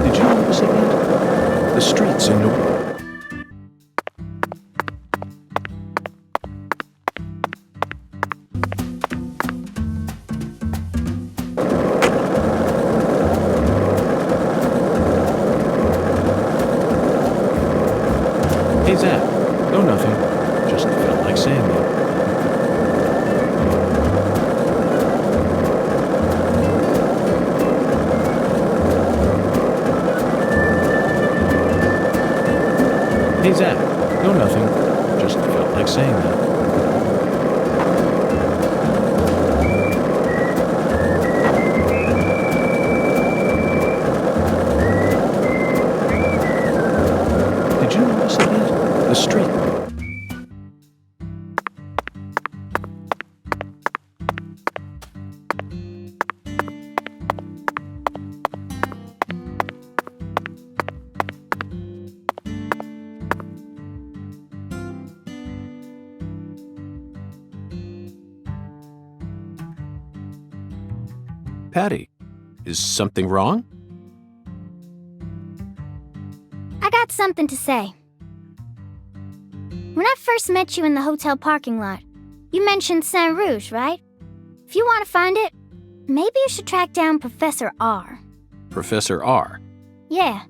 Speaker 1: Did you notice it yet? The streets in New... Hey, Zach. No, nothing. Just felt like saying that. Hey, Zach. No, nothing. Just felt like saying that. Did you notice it yet? The street. Patty, is something wrong?
Speaker 2: I got something to say. When I first met you in the hotel parking lot, you mentioned Saint Rouge, right? If you want to find it, maybe you should track down Professor R.
Speaker 1: Professor R.
Speaker 2: Yeah,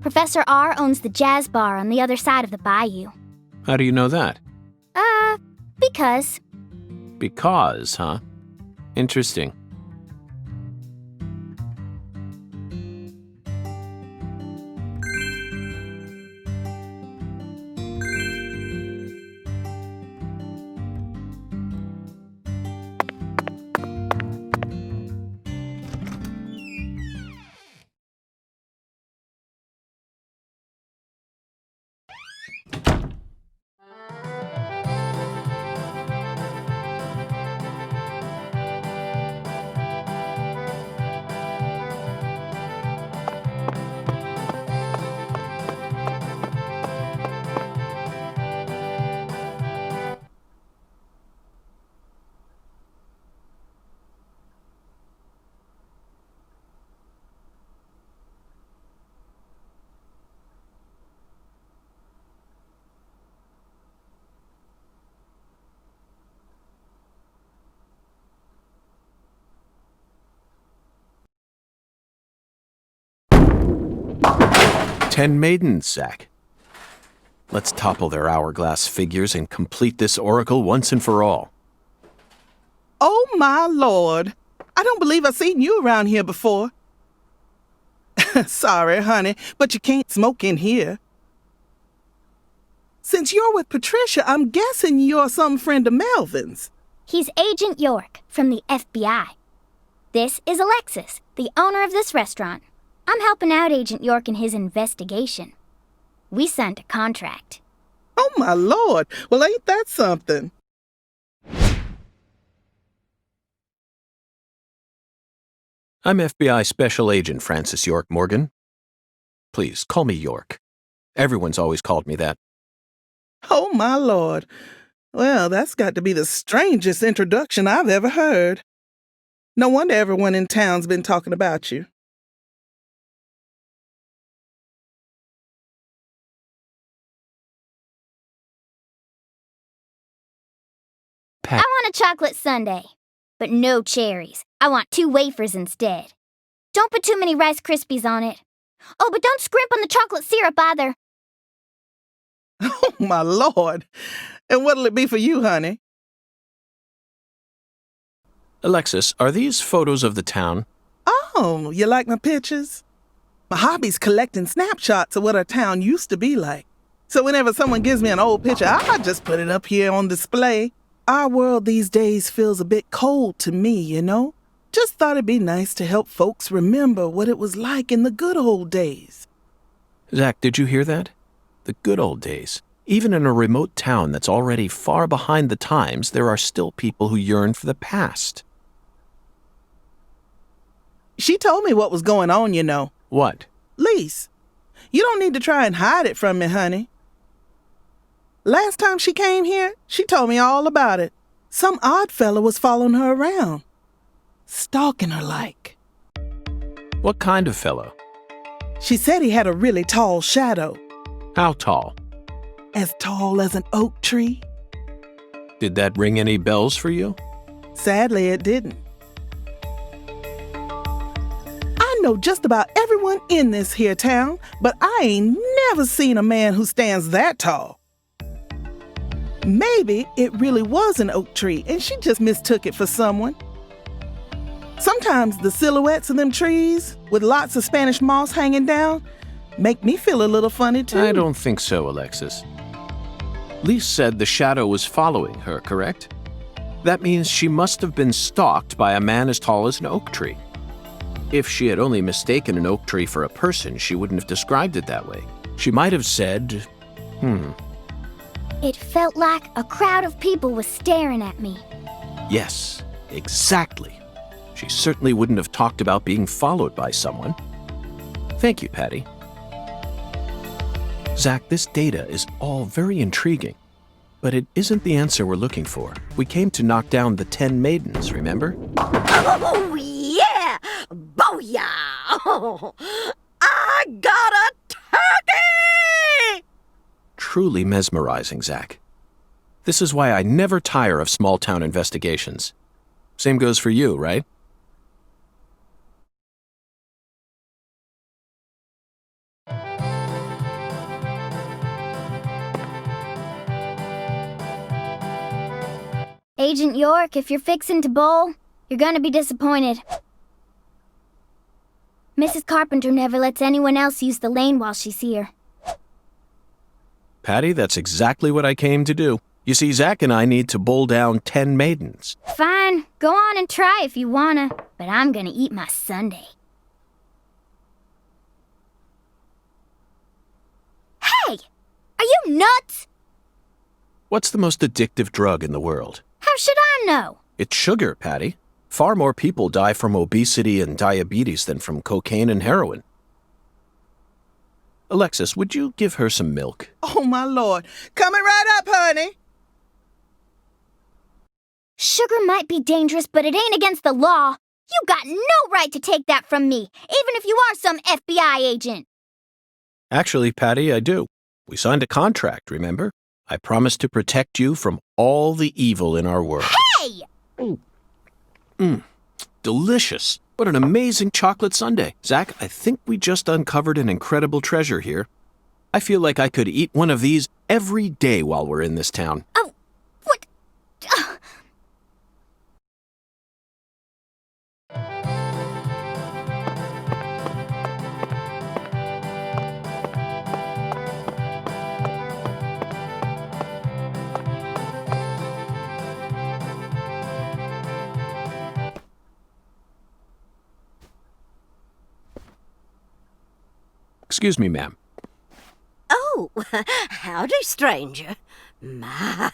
Speaker 2: Professor R owns the jazz bar on the other side of the bayou.
Speaker 1: How do you know that?
Speaker 2: Because.
Speaker 1: Because, huh? Interesting. 10 maidens, Zach. Let's topple their hourglass figures and complete this oracle once and for all.
Speaker 7: Oh, my Lord. I don't believe I've seen you around here before. Sorry, honey, but you can't smoke in here. Since you're with Patricia, I'm guessing you're some friend of Melvin's.
Speaker 2: He's Agent York from the FBI. This is Alexis, the owner of this restaurant. I'm helping out Agent York in his investigation. We signed a contract.
Speaker 7: Oh, my Lord. Well, ain't that something?
Speaker 1: I'm FBI Special Agent Francis York Morgan. Please, call me York. Everyone's always called me that.
Speaker 7: Oh, my Lord. Well, that's got to be the strangest introduction I've ever heard. No wonder everyone in town's been talking about you.
Speaker 2: I want a chocolate sundae, but no cherries. I want 2 wafers instead. Don't put too many Rice Krispies on it. Oh, but don't scrimp on the chocolate syrup either.
Speaker 7: Oh, my Lord. And what'll it be for you, honey?
Speaker 1: Alexis, are these photos of the town?
Speaker 7: Oh, you like my pictures? My hobby's collecting snapshots of what our town used to be like. So whenever someone gives me an old picture, I just put it up here on display. Our world these days feels a bit cold to me, you know? Just thought it'd be nice to help folks remember what it was like in the good old days.
Speaker 1: Zach, did you hear that? The good old days. Even in a remote town that's already far behind the times, there are still people who yearn for the past.
Speaker 7: She told me what was going on, you know.
Speaker 1: What?
Speaker 7: Lise, you don't need to try and hide it from me, honey. Last time she came here, she told me all about it. Some odd fella was following her around, stalking her like.
Speaker 1: What kind of fellow?
Speaker 7: She said he had a really tall shadow.
Speaker 1: How tall?
Speaker 7: As tall as an oak tree.
Speaker 1: Did that ring any bells for you?
Speaker 7: Sadly, it didn't. I know just about everyone in this here town, but I ain't never seen a man who stands that tall. Maybe it really was an oak tree and she just mistook it for someone. Sometimes the silhouettes of them trees with lots of Spanish moss hanging down make me feel a little funny too.
Speaker 1: I don't think so, Alexis. Lise said the shadow was following her, correct? That means she must have been stalked by a man as tall as an oak tree. If she had only mistaken an oak tree for a person, she wouldn't have described it that way. She might have said,
Speaker 2: It felt like a crowd of people was staring at me.
Speaker 1: Yes, exactly. She certainly wouldn't have talked about being followed by someone. Thank you, Patty. Zach, this data is all very intriguing, but it isn't the answer we're looking for. We came to knock down the 10 maidens, remember?
Speaker 8: Oh, yeah! Booyah! Oh, I got a turkey!
Speaker 1: Truly mesmerizing, Zach. This is why I never tire of small-town investigations. Same goes for you, right?
Speaker 2: Agent York, if you're fixing to bowl, you're gonna be disappointed. Mrs. Carpenter never lets anyone else use the lane while she's here.
Speaker 1: Patty, that's exactly what I came to do. You see, Zach and I need to bowl down 10 maidens.
Speaker 2: Fine, go on and try if you wanna, but I'm gonna eat my sundae. Hey! Are you nuts?
Speaker 1: What's the most addictive drug in the world?
Speaker 2: How should I know?
Speaker 1: It's sugar, Patty. Far more people die from obesity and diabetes than from cocaine and heroin. Alexis, would you give her some milk?
Speaker 7: Oh, my Lord. Coming right up, honey.
Speaker 2: Sugar might be dangerous, but it ain't against the law. You got no right to take that from me, even if you are some FBI agent.
Speaker 1: Actually, Patty, I do. We signed a contract, remember? I promised to protect you from all the evil in our world.
Speaker 2: Hey!
Speaker 1: Delicious.
Speaker 3: What an amazing chocolate sundae. Zach, I think we just uncovered an incredible treasure here. I feel like I could eat one of these every day while we're in this town.
Speaker 2: Oh, what?
Speaker 3: Excuse me, ma'am.
Speaker 8: Oh, howdy, stranger. My,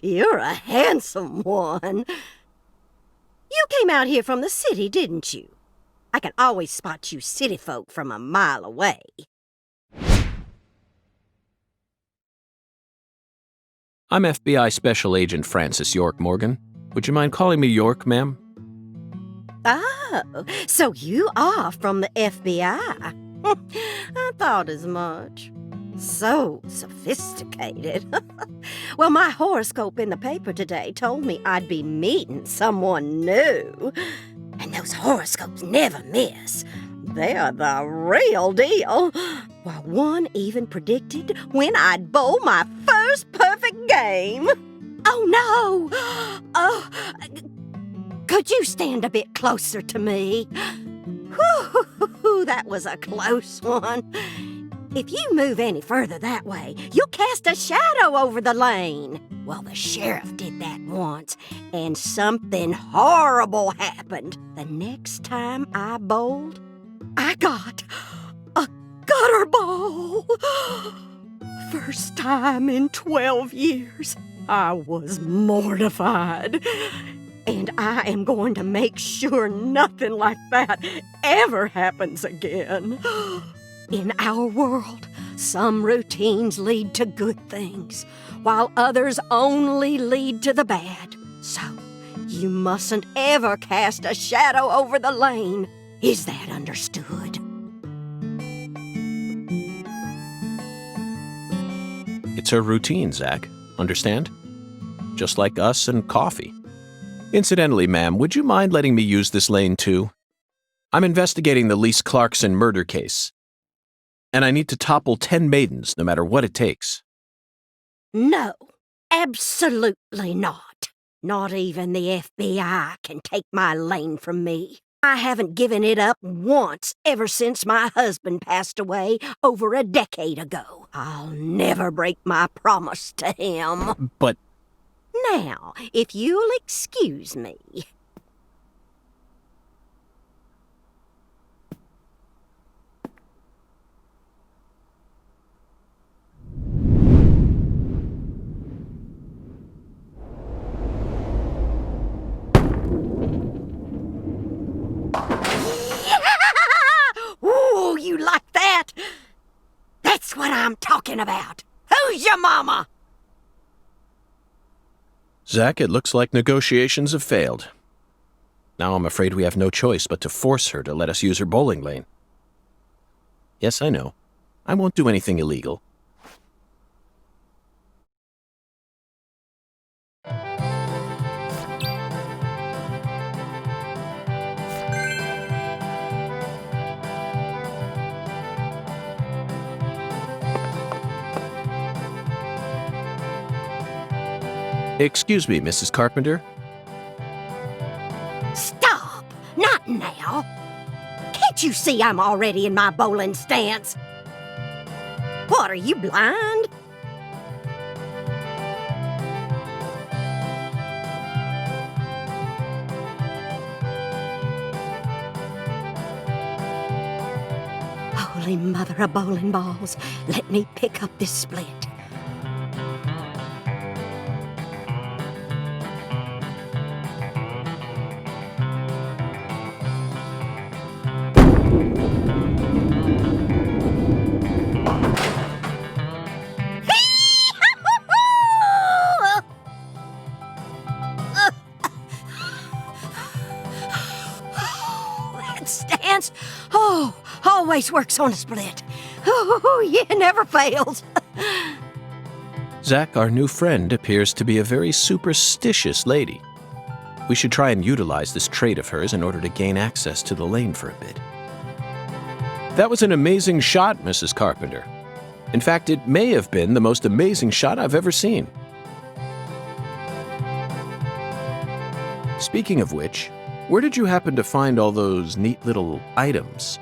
Speaker 8: you're a handsome one. You came out here from the city, didn't you? I can always spot you city folk from a mile away.
Speaker 3: I'm FBI Special Agent Francis York Morgan. Would you mind calling me York, ma'am?
Speaker 8: Oh, so you are from the FBI. I thought as much. So sophisticated. Well, my horoscope in the paper today told me I'd be meeting someone new. And those horoscopes never miss. They're the real deal. Well, one even predicted when I'd bowl my first perfect game. Oh, no! Oh, could you stand a bit closer to me? Whew, that was a close one. If you move any further that way, you'll cast a shadow over the lane. Well, the sheriff did that once, and something horrible happened. The next time I bowled, I got a gutter ball. First time in 12 years. I was mortified. And I am going to make sure nothing like that ever happens again. In our world, some routines lead to good things, while others only lead to the bad. So, you mustn't ever cast a shadow over the lane. Is that understood?
Speaker 3: It's her routine, Zach. Understand? Just like us and coffee. Incidentally, ma'am, would you mind letting me use this lane too? I'm investigating the Lise Clarkson murder case. And I need to topple 10 maidens, no matter what it takes.
Speaker 8: No, absolutely not. Not even the FBI can take my lane from me. I haven't given it up once ever since my husband passed away over a decade ago. I'll never break my promise to him.
Speaker 3: But
Speaker 8: Now, if you'll excuse me. Ooh, you like that? That's what I'm talking about. Who's your mama?
Speaker 3: Zach, it looks like negotiations have failed. Now I'm afraid we have no choice but to force her to let us use her bowling lane. Yes, I know. I won't do anything illegal. Excuse me, Mrs. Carpenter.
Speaker 8: Stop! Not now! Can't you see I'm already in my bowling stance? What, are you blind? Holy mother of bowling balls, let me pick up this split. That stance, always works on a split. Oh, yeah, never fails.
Speaker 3: Zach, our new friend, appears to be a very superstitious lady. We should try and utilize this trait of hers in order to gain access to the lane for a bit. That was an amazing shot, Mrs. Carpenter. In fact, it may have been the most amazing shot I've ever seen. Speaking of which, where did you happen to find all those neat little items?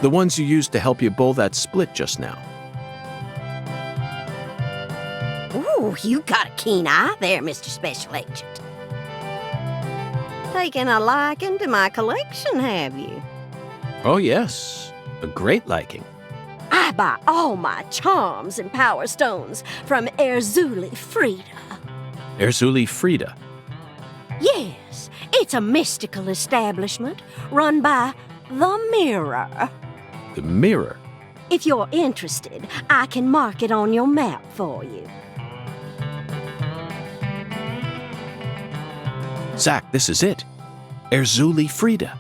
Speaker 3: The ones you used to help you bowl that split just now.
Speaker 8: Ooh, you got a keen eye there, Mr. Special Agent. Taken a liking to my collection, have you?
Speaker 3: Oh yes, a great liking.
Speaker 8: I buy all my charms and power stones from Erzuli Frida.
Speaker 3: Erzuli Frida.
Speaker 8: Yes, it's a mystical establishment run by the Mirror.
Speaker 3: The Mirror?
Speaker 8: If you're interested, I can mark it on your map for you.
Speaker 3: Zach, this is it. Erzuli Frida.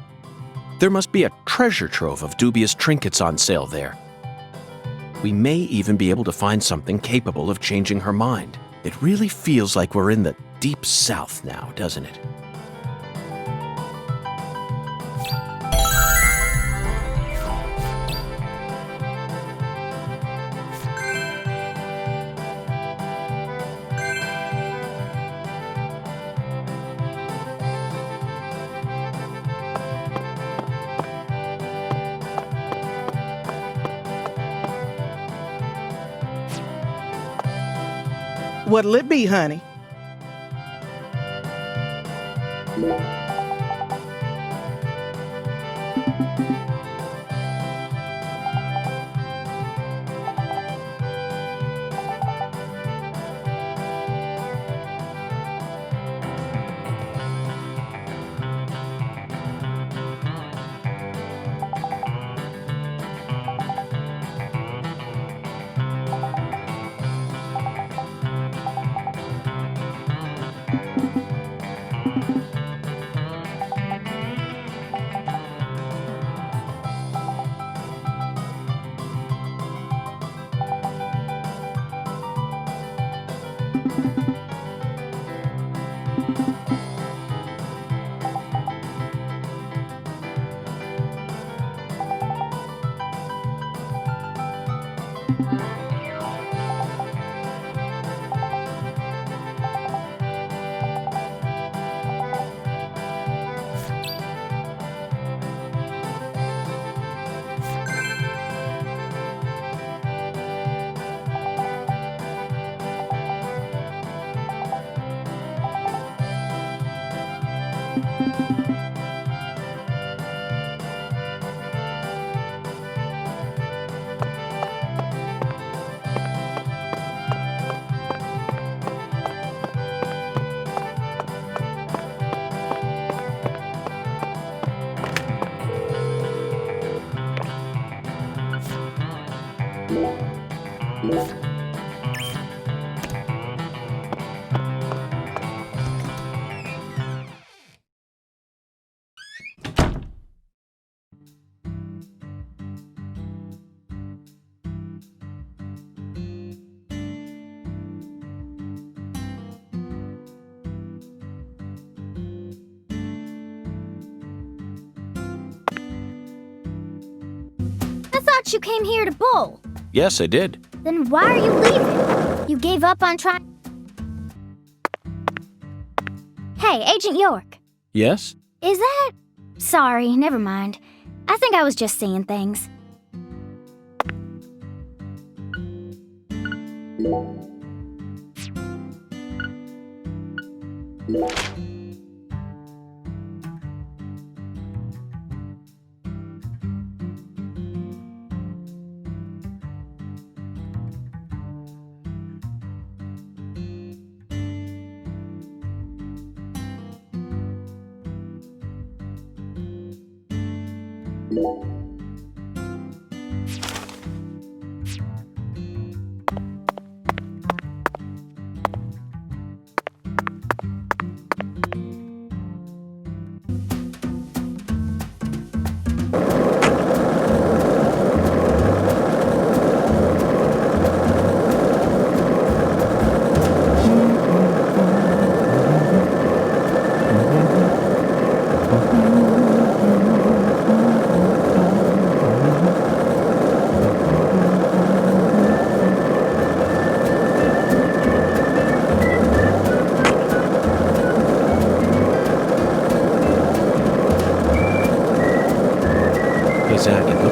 Speaker 3: There must be a treasure trove of dubious trinkets on sale there. We may even be able to find something capable of changing her mind. It really feels like we're in the deep south now, doesn't it?
Speaker 7: What'll it be, honey?
Speaker 2: I thought you came here to bowl.
Speaker 3: Yes, I did.
Speaker 2: Then why are you leaving? You gave up on trying. Hey, Agent York.
Speaker 3: Yes?
Speaker 2: Is that... Sorry, never mind. I think I was just seeing things.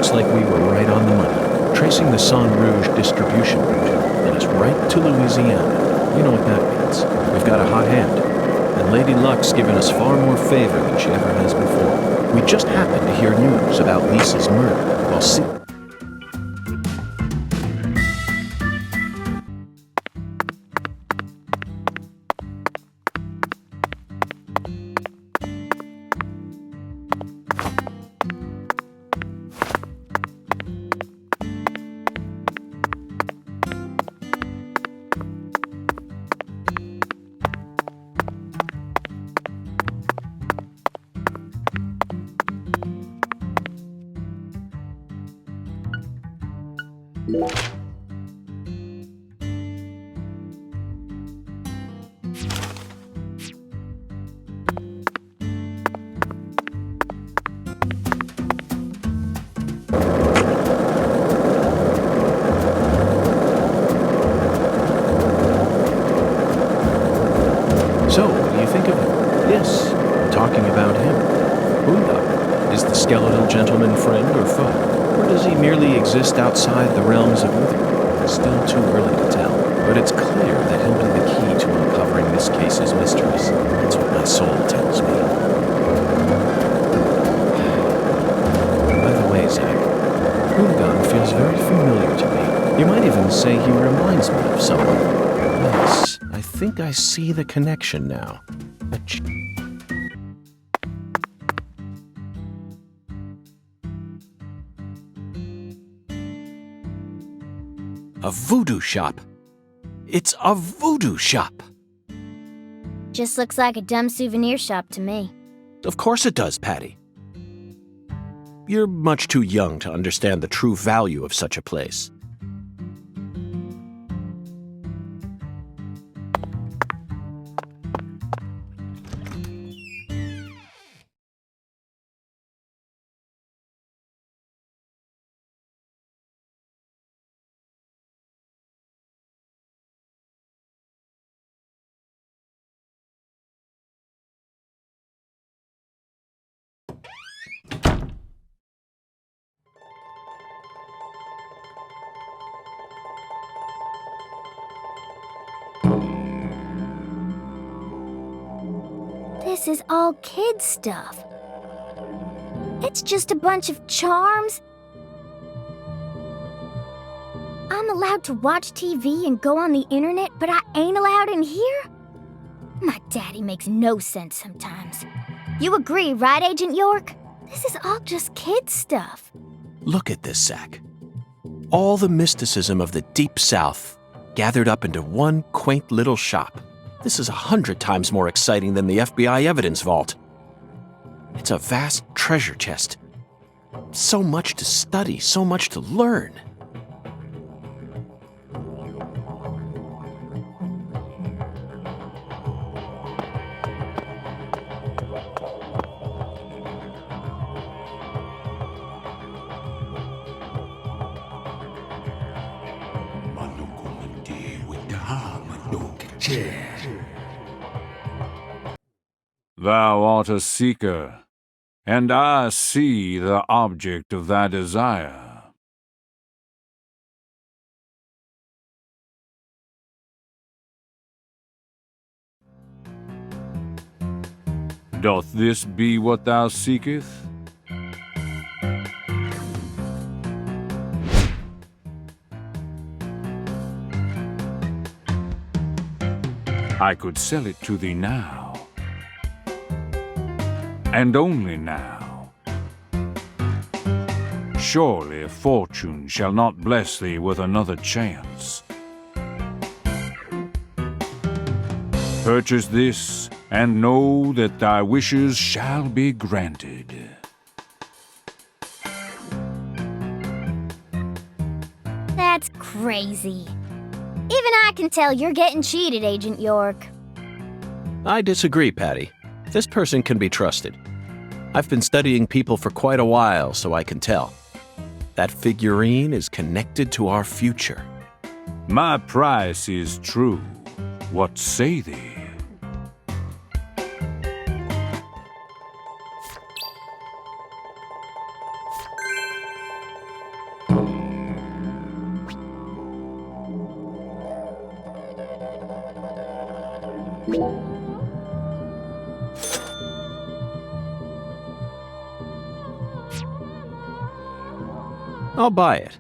Speaker 3: Looks like we were right on the money. Tracing the Sang Rouge distribution route led us right to Louisiana. You know what that means. We've got a hot hand. And Lady Luck's given us far more favor than she ever has before. We just happened to hear news about Lisa's murder while So, what do you think of him? Yes, talking about him. Boondock, is the skeletal gentleman friend or foe? Or does he merely exist outside the realms of Uther? Still too early to tell, but it's clear that he'll be the key to uncovering this case's mysteries. That's what my soul tells me. By the way, Zach, Boondock feels very familiar to me. You might even say he reminds me of someone. Yes, I think I see the connection now. A voodoo shop. It's a voodoo shop.
Speaker 2: Just looks like a dumb souvenir shop to me.
Speaker 3: Of course it does, Patty. You're much too young to understand the true value of such a place.
Speaker 2: This is all kid stuff. It's just a bunch of charms. I'm allowed to watch TV and go on the internet, but I ain't allowed in here? My daddy makes no sense sometimes. You agree, right, Agent York? This is all just kid stuff.
Speaker 3: Look at this, Zach. All the mysticism of the Deep South gathered up into one quaint little shop. This is 100 times more exciting than the FBI evidence vault. It's a vast treasure chest. So much to study, so much to learn.
Speaker 6: Thou art a seeker, and I see the object of thy desire. Doth this be what thou seekest? I could sell it to thee now. And only now. Surely fortune shall not bless thee with another chance. Purchase this, and know that thy wishes shall be granted.
Speaker 2: That's crazy. Even I can tell you're getting cheated, Agent York.
Speaker 3: I disagree, Patty. This person can be trusted. I've been studying people for quite a while, so I can tell. That figurine is connected to our future.
Speaker 6: My price is true. What say thee?
Speaker 1: I'll buy it.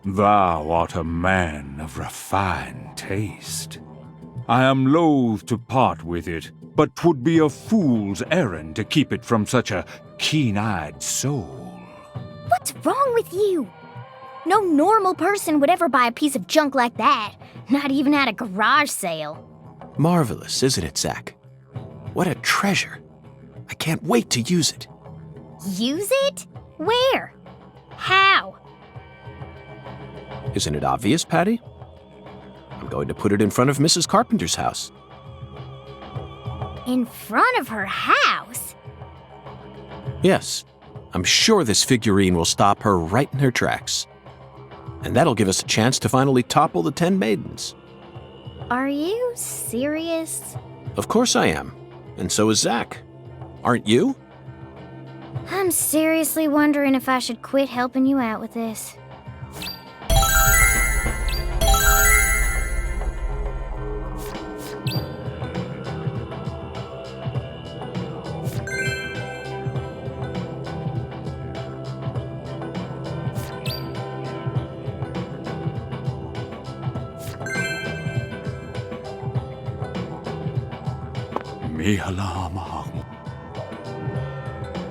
Speaker 9: Thou art a man of refined taste. I am loath to part with it, but 'twould be a fool's errand to keep it from such a keen-eyed soul.
Speaker 2: What's wrong with you? No normal person would ever buy a piece of junk like that, not even at a garage sale.
Speaker 1: Marvelous, isn't it, Zach? What a treasure. I can't wait to use it.
Speaker 2: Use it? Where? How?
Speaker 1: Isn't it obvious, Patty? I'm going to put it in front of Mrs. Carpenter's house.
Speaker 2: In front of her house?
Speaker 1: Yes, I'm sure this figurine will stop her right in her tracks. And that'll give us a chance to finally topple the 10 maidens.
Speaker 2: Are you serious?
Speaker 1: Of course I am. And so is Zach. Aren't you?
Speaker 2: I'm seriously wondering if I should quit helping you out with this.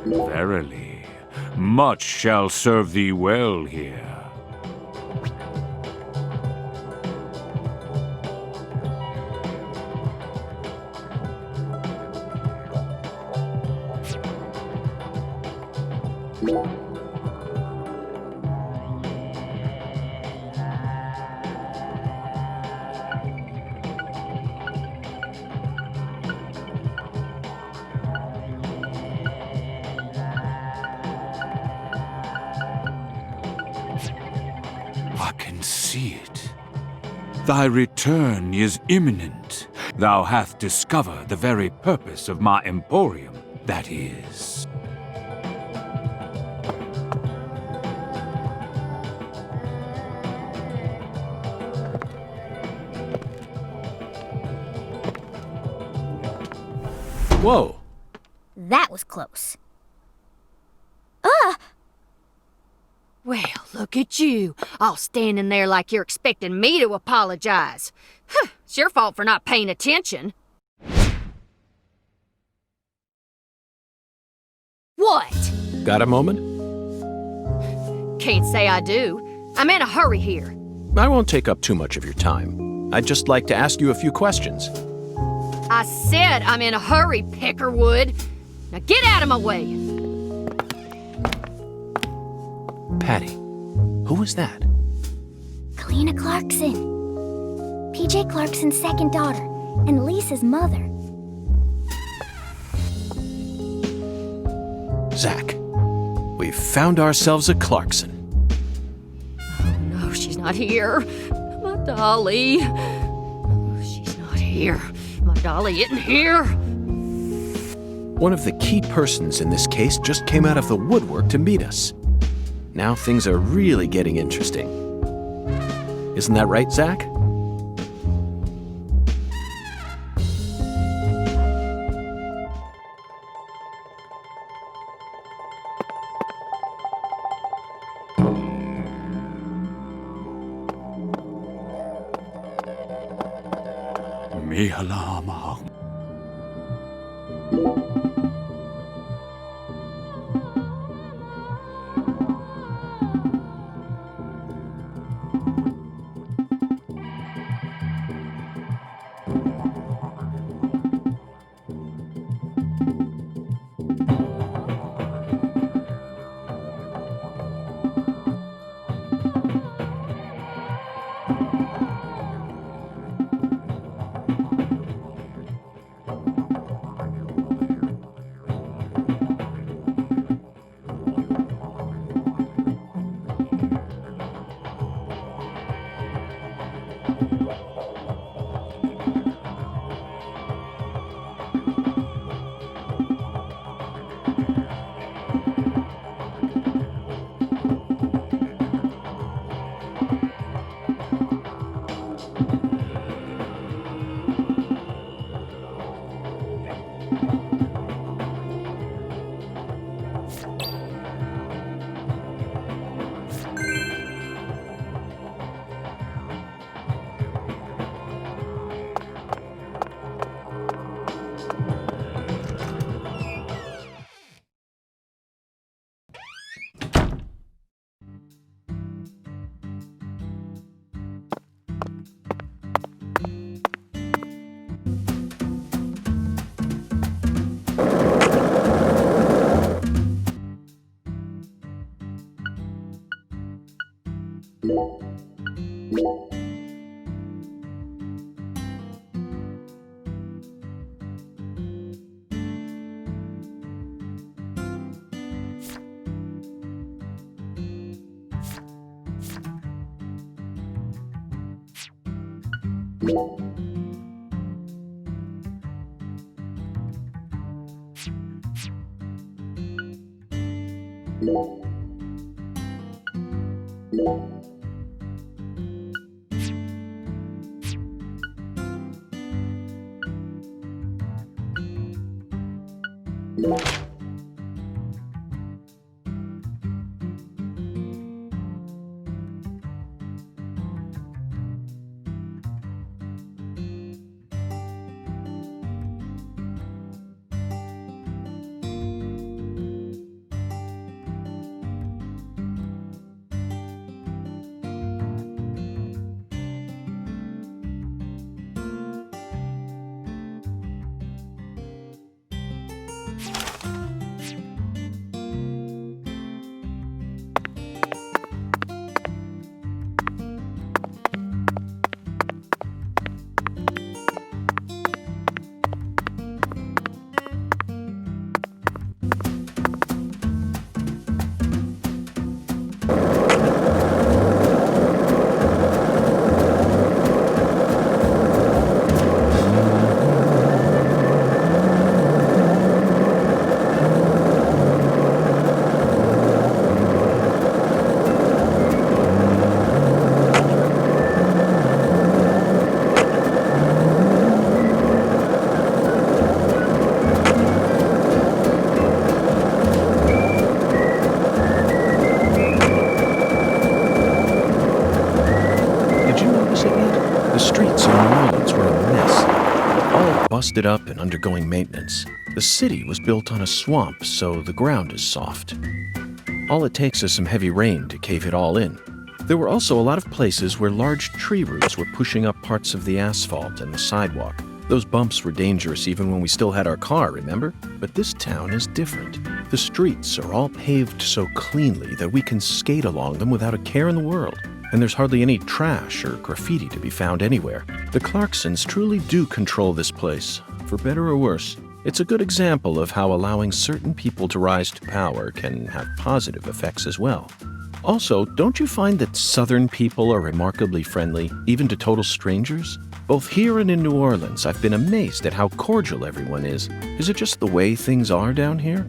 Speaker 9: Verily, much shall serve thee well here. I can see it. Thy return is imminent. Thou hast discovered the very purpose of my emporium, that is.
Speaker 1: Whoa.
Speaker 2: That was close.
Speaker 10: Well, look at you, all standing there like you're expecting me to apologize. Huh, it's your fault for not paying attention. What?
Speaker 1: Got a moment?
Speaker 10: Can't say I do. I'm in a hurry here.
Speaker 1: I won't take up too much of your time. I'd just like to ask you a few questions.
Speaker 10: I said I'm in a hurry, Peckerwood. Now get out of my way.
Speaker 1: Patty, who was that?
Speaker 2: Kalina Clarkson. PJ Clarkson's second daughter, and Lisa's mother.
Speaker 1: Zach, we've found ourselves a Clarkson.
Speaker 10: Oh no, she's not here. My dolly. Oh, she's not here. My dolly isn't here.
Speaker 1: One of the key persons in this case just came out of the woodwork to meet us. Now things are really getting interesting. Isn't that right, Zach? Busted up and undergoing maintenance. The city was built on a swamp, so the ground is soft. All it takes is some heavy rain to cave it all in. There were also a lot of places where large tree roots were pushing up parts of the asphalt and the sidewalk. Those bumps were dangerous even when we still had our car, remember? But this town is different. The streets are all paved so cleanly that we can skate along them without a care in the world. And there's hardly any trash or graffiti to be found anywhere. The Clarksons truly do control this place, for better or worse. It's a good example of how allowing certain people to rise to power can have positive effects as well. Also, don't you find that Southern people are remarkably friendly, even to total strangers? Both here and in New Orleans, I've been amazed at how cordial everyone is. Is it just the way things are down here?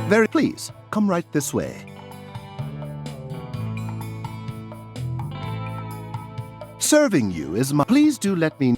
Speaker 11: Very please, come right this way. Serving you is my... Please do let me...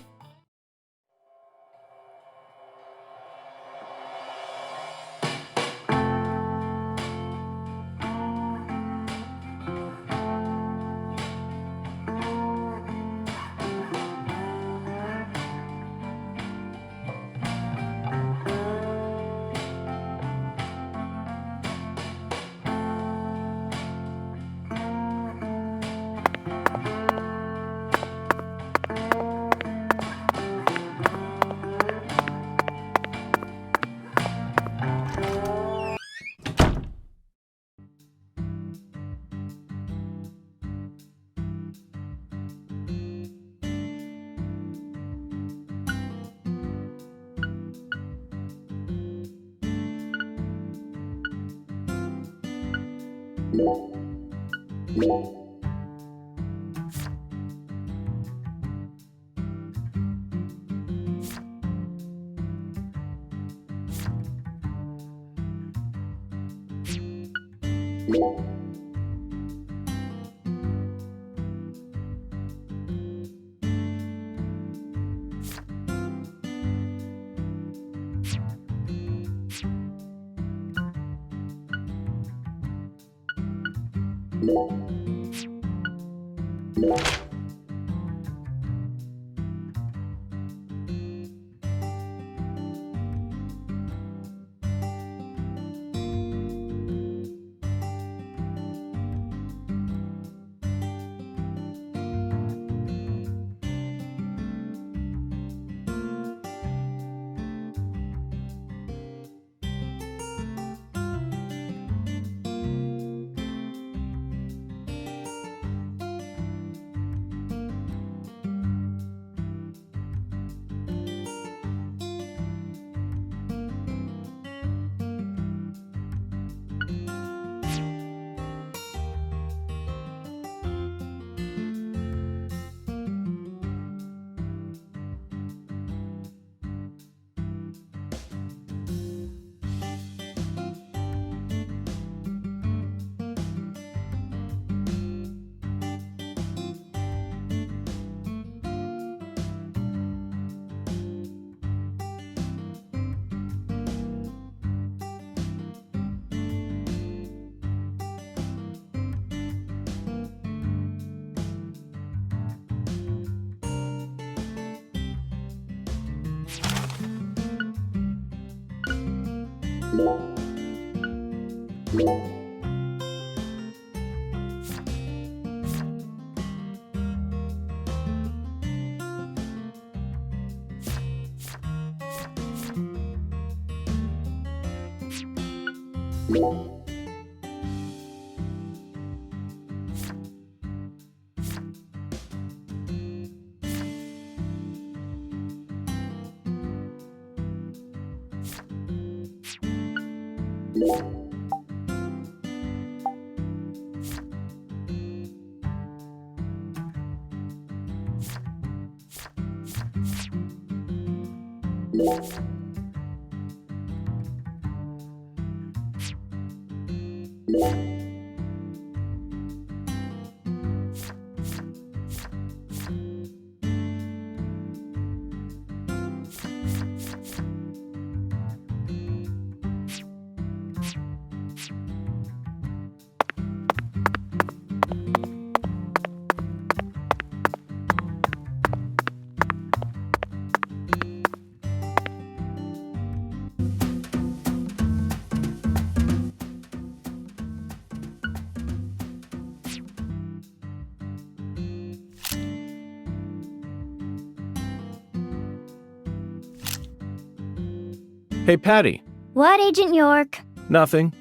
Speaker 3: Hey, Patty.
Speaker 2: What, Agent York?
Speaker 3: Nothing.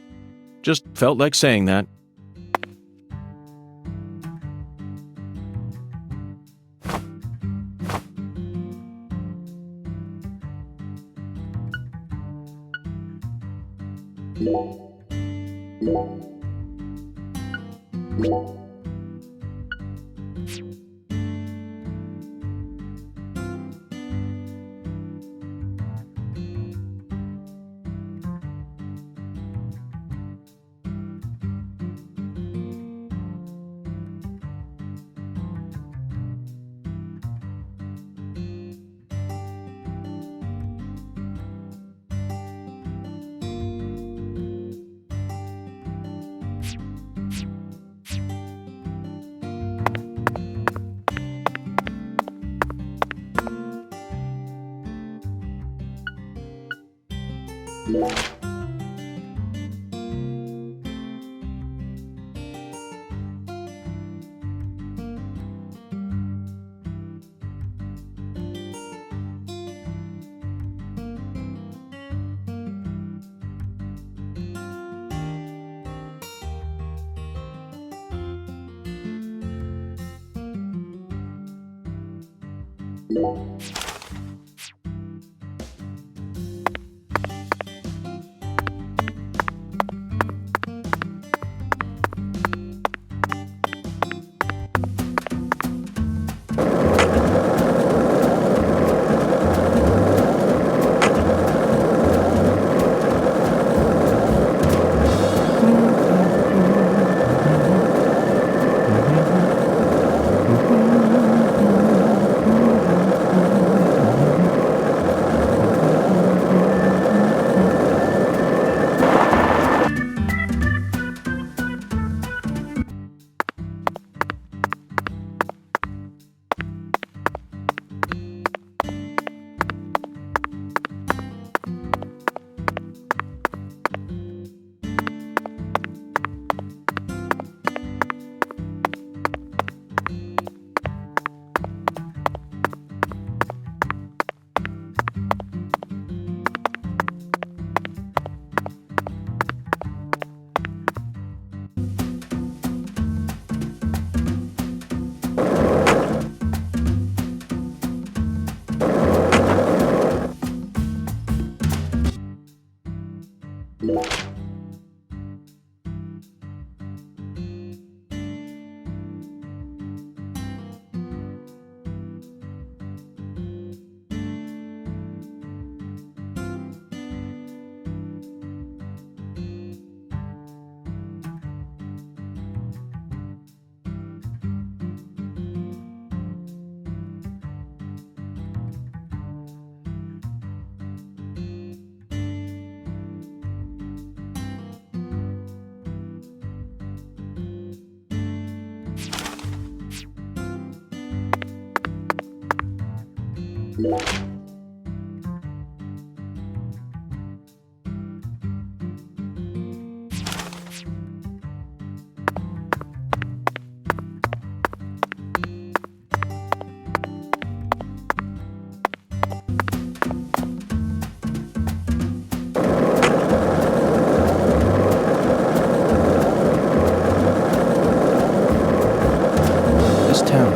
Speaker 3: Just felt like saying that.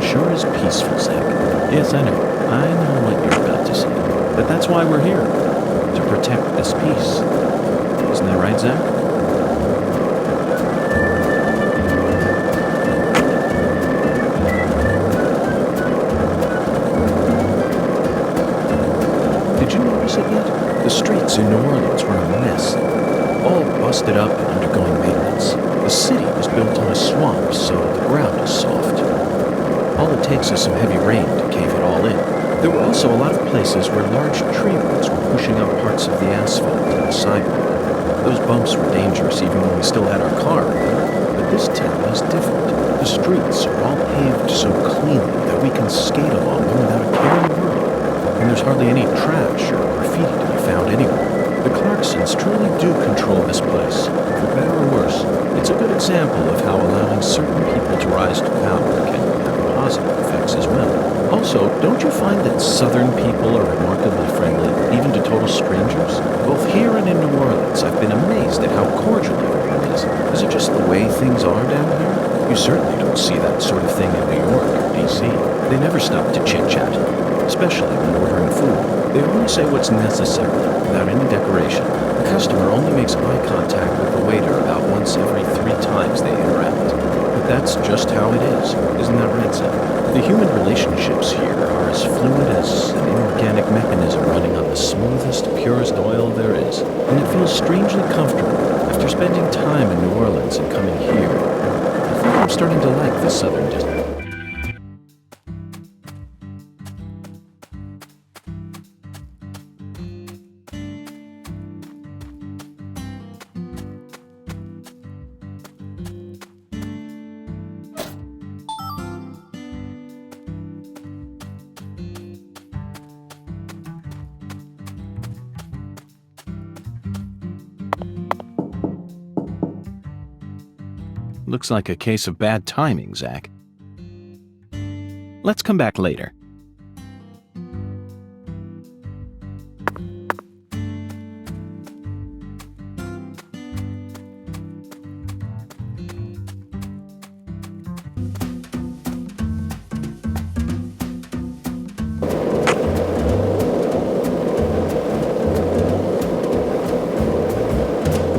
Speaker 3: Sure is peaceful, Zach. Yes, I know. I know what you're about to say. But that's why we're here. To protect this peace. Isn't that right, Zach? Did you notice it yet? The streets in New Orleans were a mess. All busted up and undergoing maintenance. The city was built on a swamp, so the ground is soft. All it takes is some heavy rain to cave it all in. There were also a lot of places where large tree roots were pushing up parts of the asphalt and the sidewalk. Those bumps were dangerous even when we still had our car, remember? But this town is different. The streets are all paved so cleanly that we can skate along them without a care in the world. And there's hardly any trash or graffiti to be found anywhere. The Clarksons truly do control this place, for better or worse. It's a good example of how allowing certain people to rise to power can have positive effects as well. Also, don't you find that Southern people are remarkably friendly, even to total strangers? Both here and in New Orleans, I've been amazed at how cordial everyone is. Is it just the way things are down here? You certainly don't see that sort of thing in New York or D.C. They never stop to chit-chat, especially when ordering food. They only say what's necessary, without any decoration. The customer only makes eye contact with the waiter about once every 3 times they interact. But that's just how it is. Isn't that right, Sam? The human relationships here are as fluid as an inorganic mechanism running on the smoothest, purest oil there is. And it feels strangely comfortable after spending time in New Orleans and coming here. I think I'm starting to like the southern district. Looks like a case of bad timing, Zach. Let's come back later.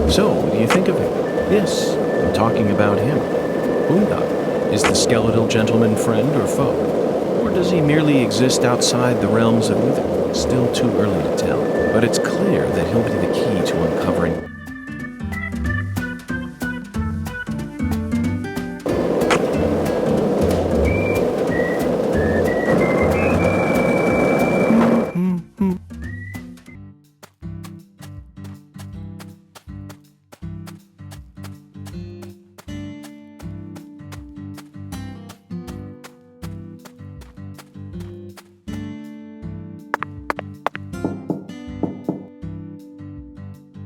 Speaker 3: So, what do you think of it? Yes, I'm talking about him. Boondock. Is the skeletal gentleman friend or foe? Or does he merely exist outside the realms of either? Still too early to tell. But it's clear that he'll be the key to uncovering...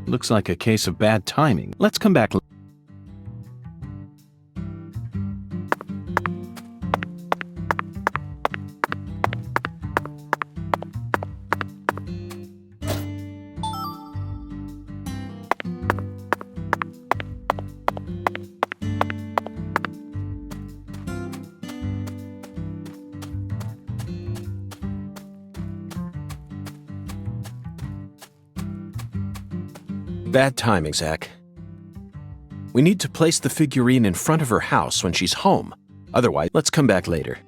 Speaker 3: Looks like a case of bad timing. Let's come back. Bad timing, Zach. We need to place the figurine in front of her house when she's home. Otherwise, let's come back later.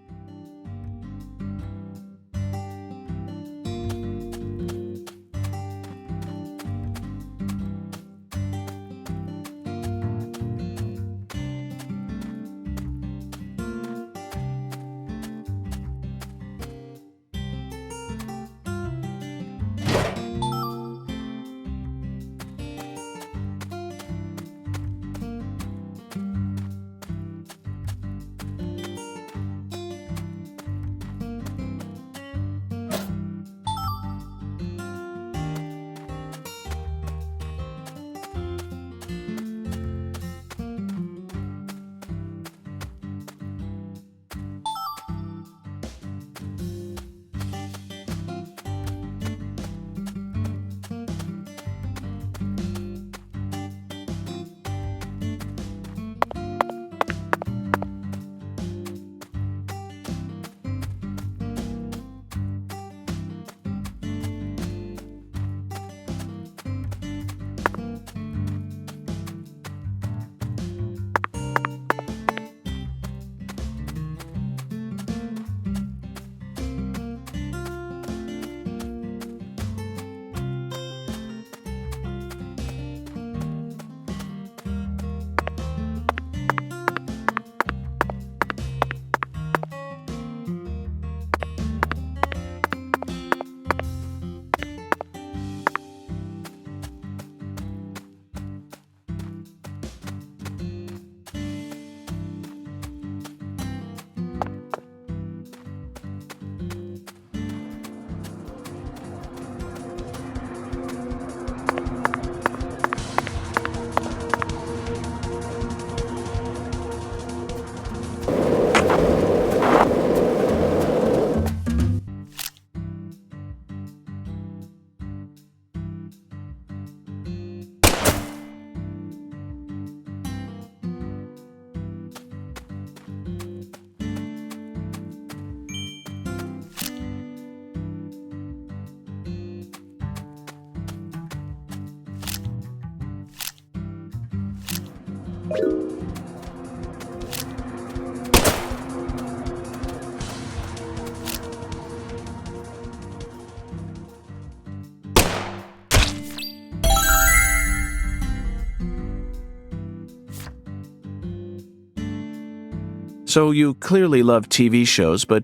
Speaker 1: So you clearly love TV shows, but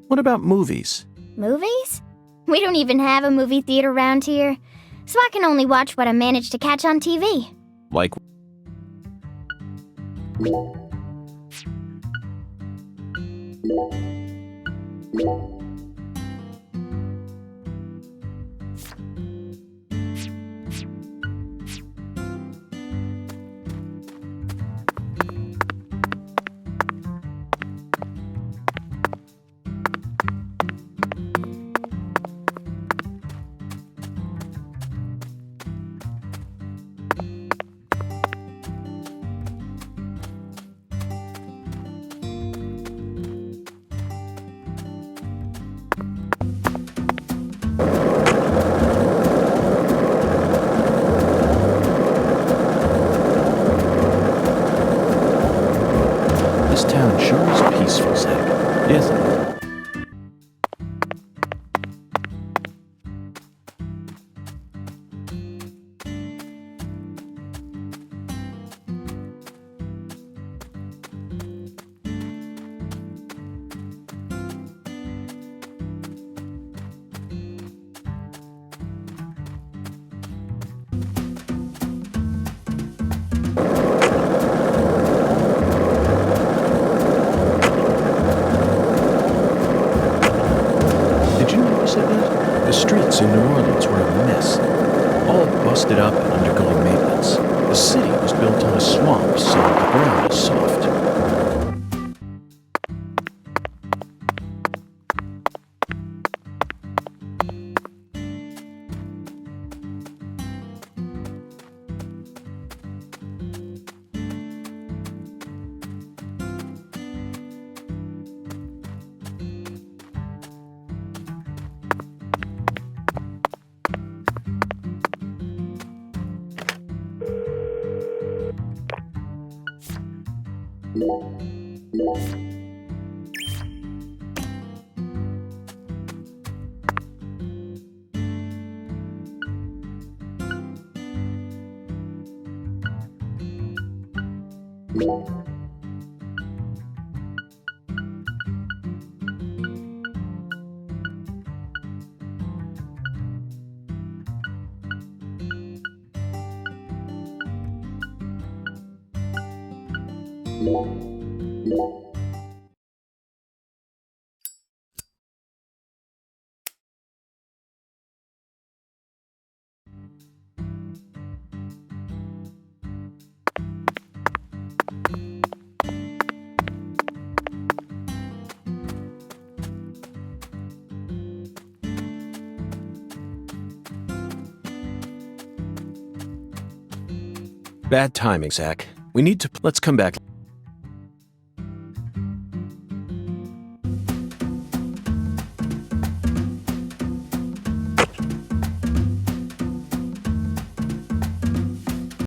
Speaker 1: what about movies?
Speaker 2: Movies? We don't even have a movie theater around here, so I can only watch what I manage to catch on TV.
Speaker 1: Like, this town sure is peaceful, Zach. Yes. Did you notice it, Ed? The streets in New Orleans were a mess. All busted up and undergoing maintenance. The city was built on a swamp, so the ground is soft. Bad timing, Zach. We need to... Let's come back.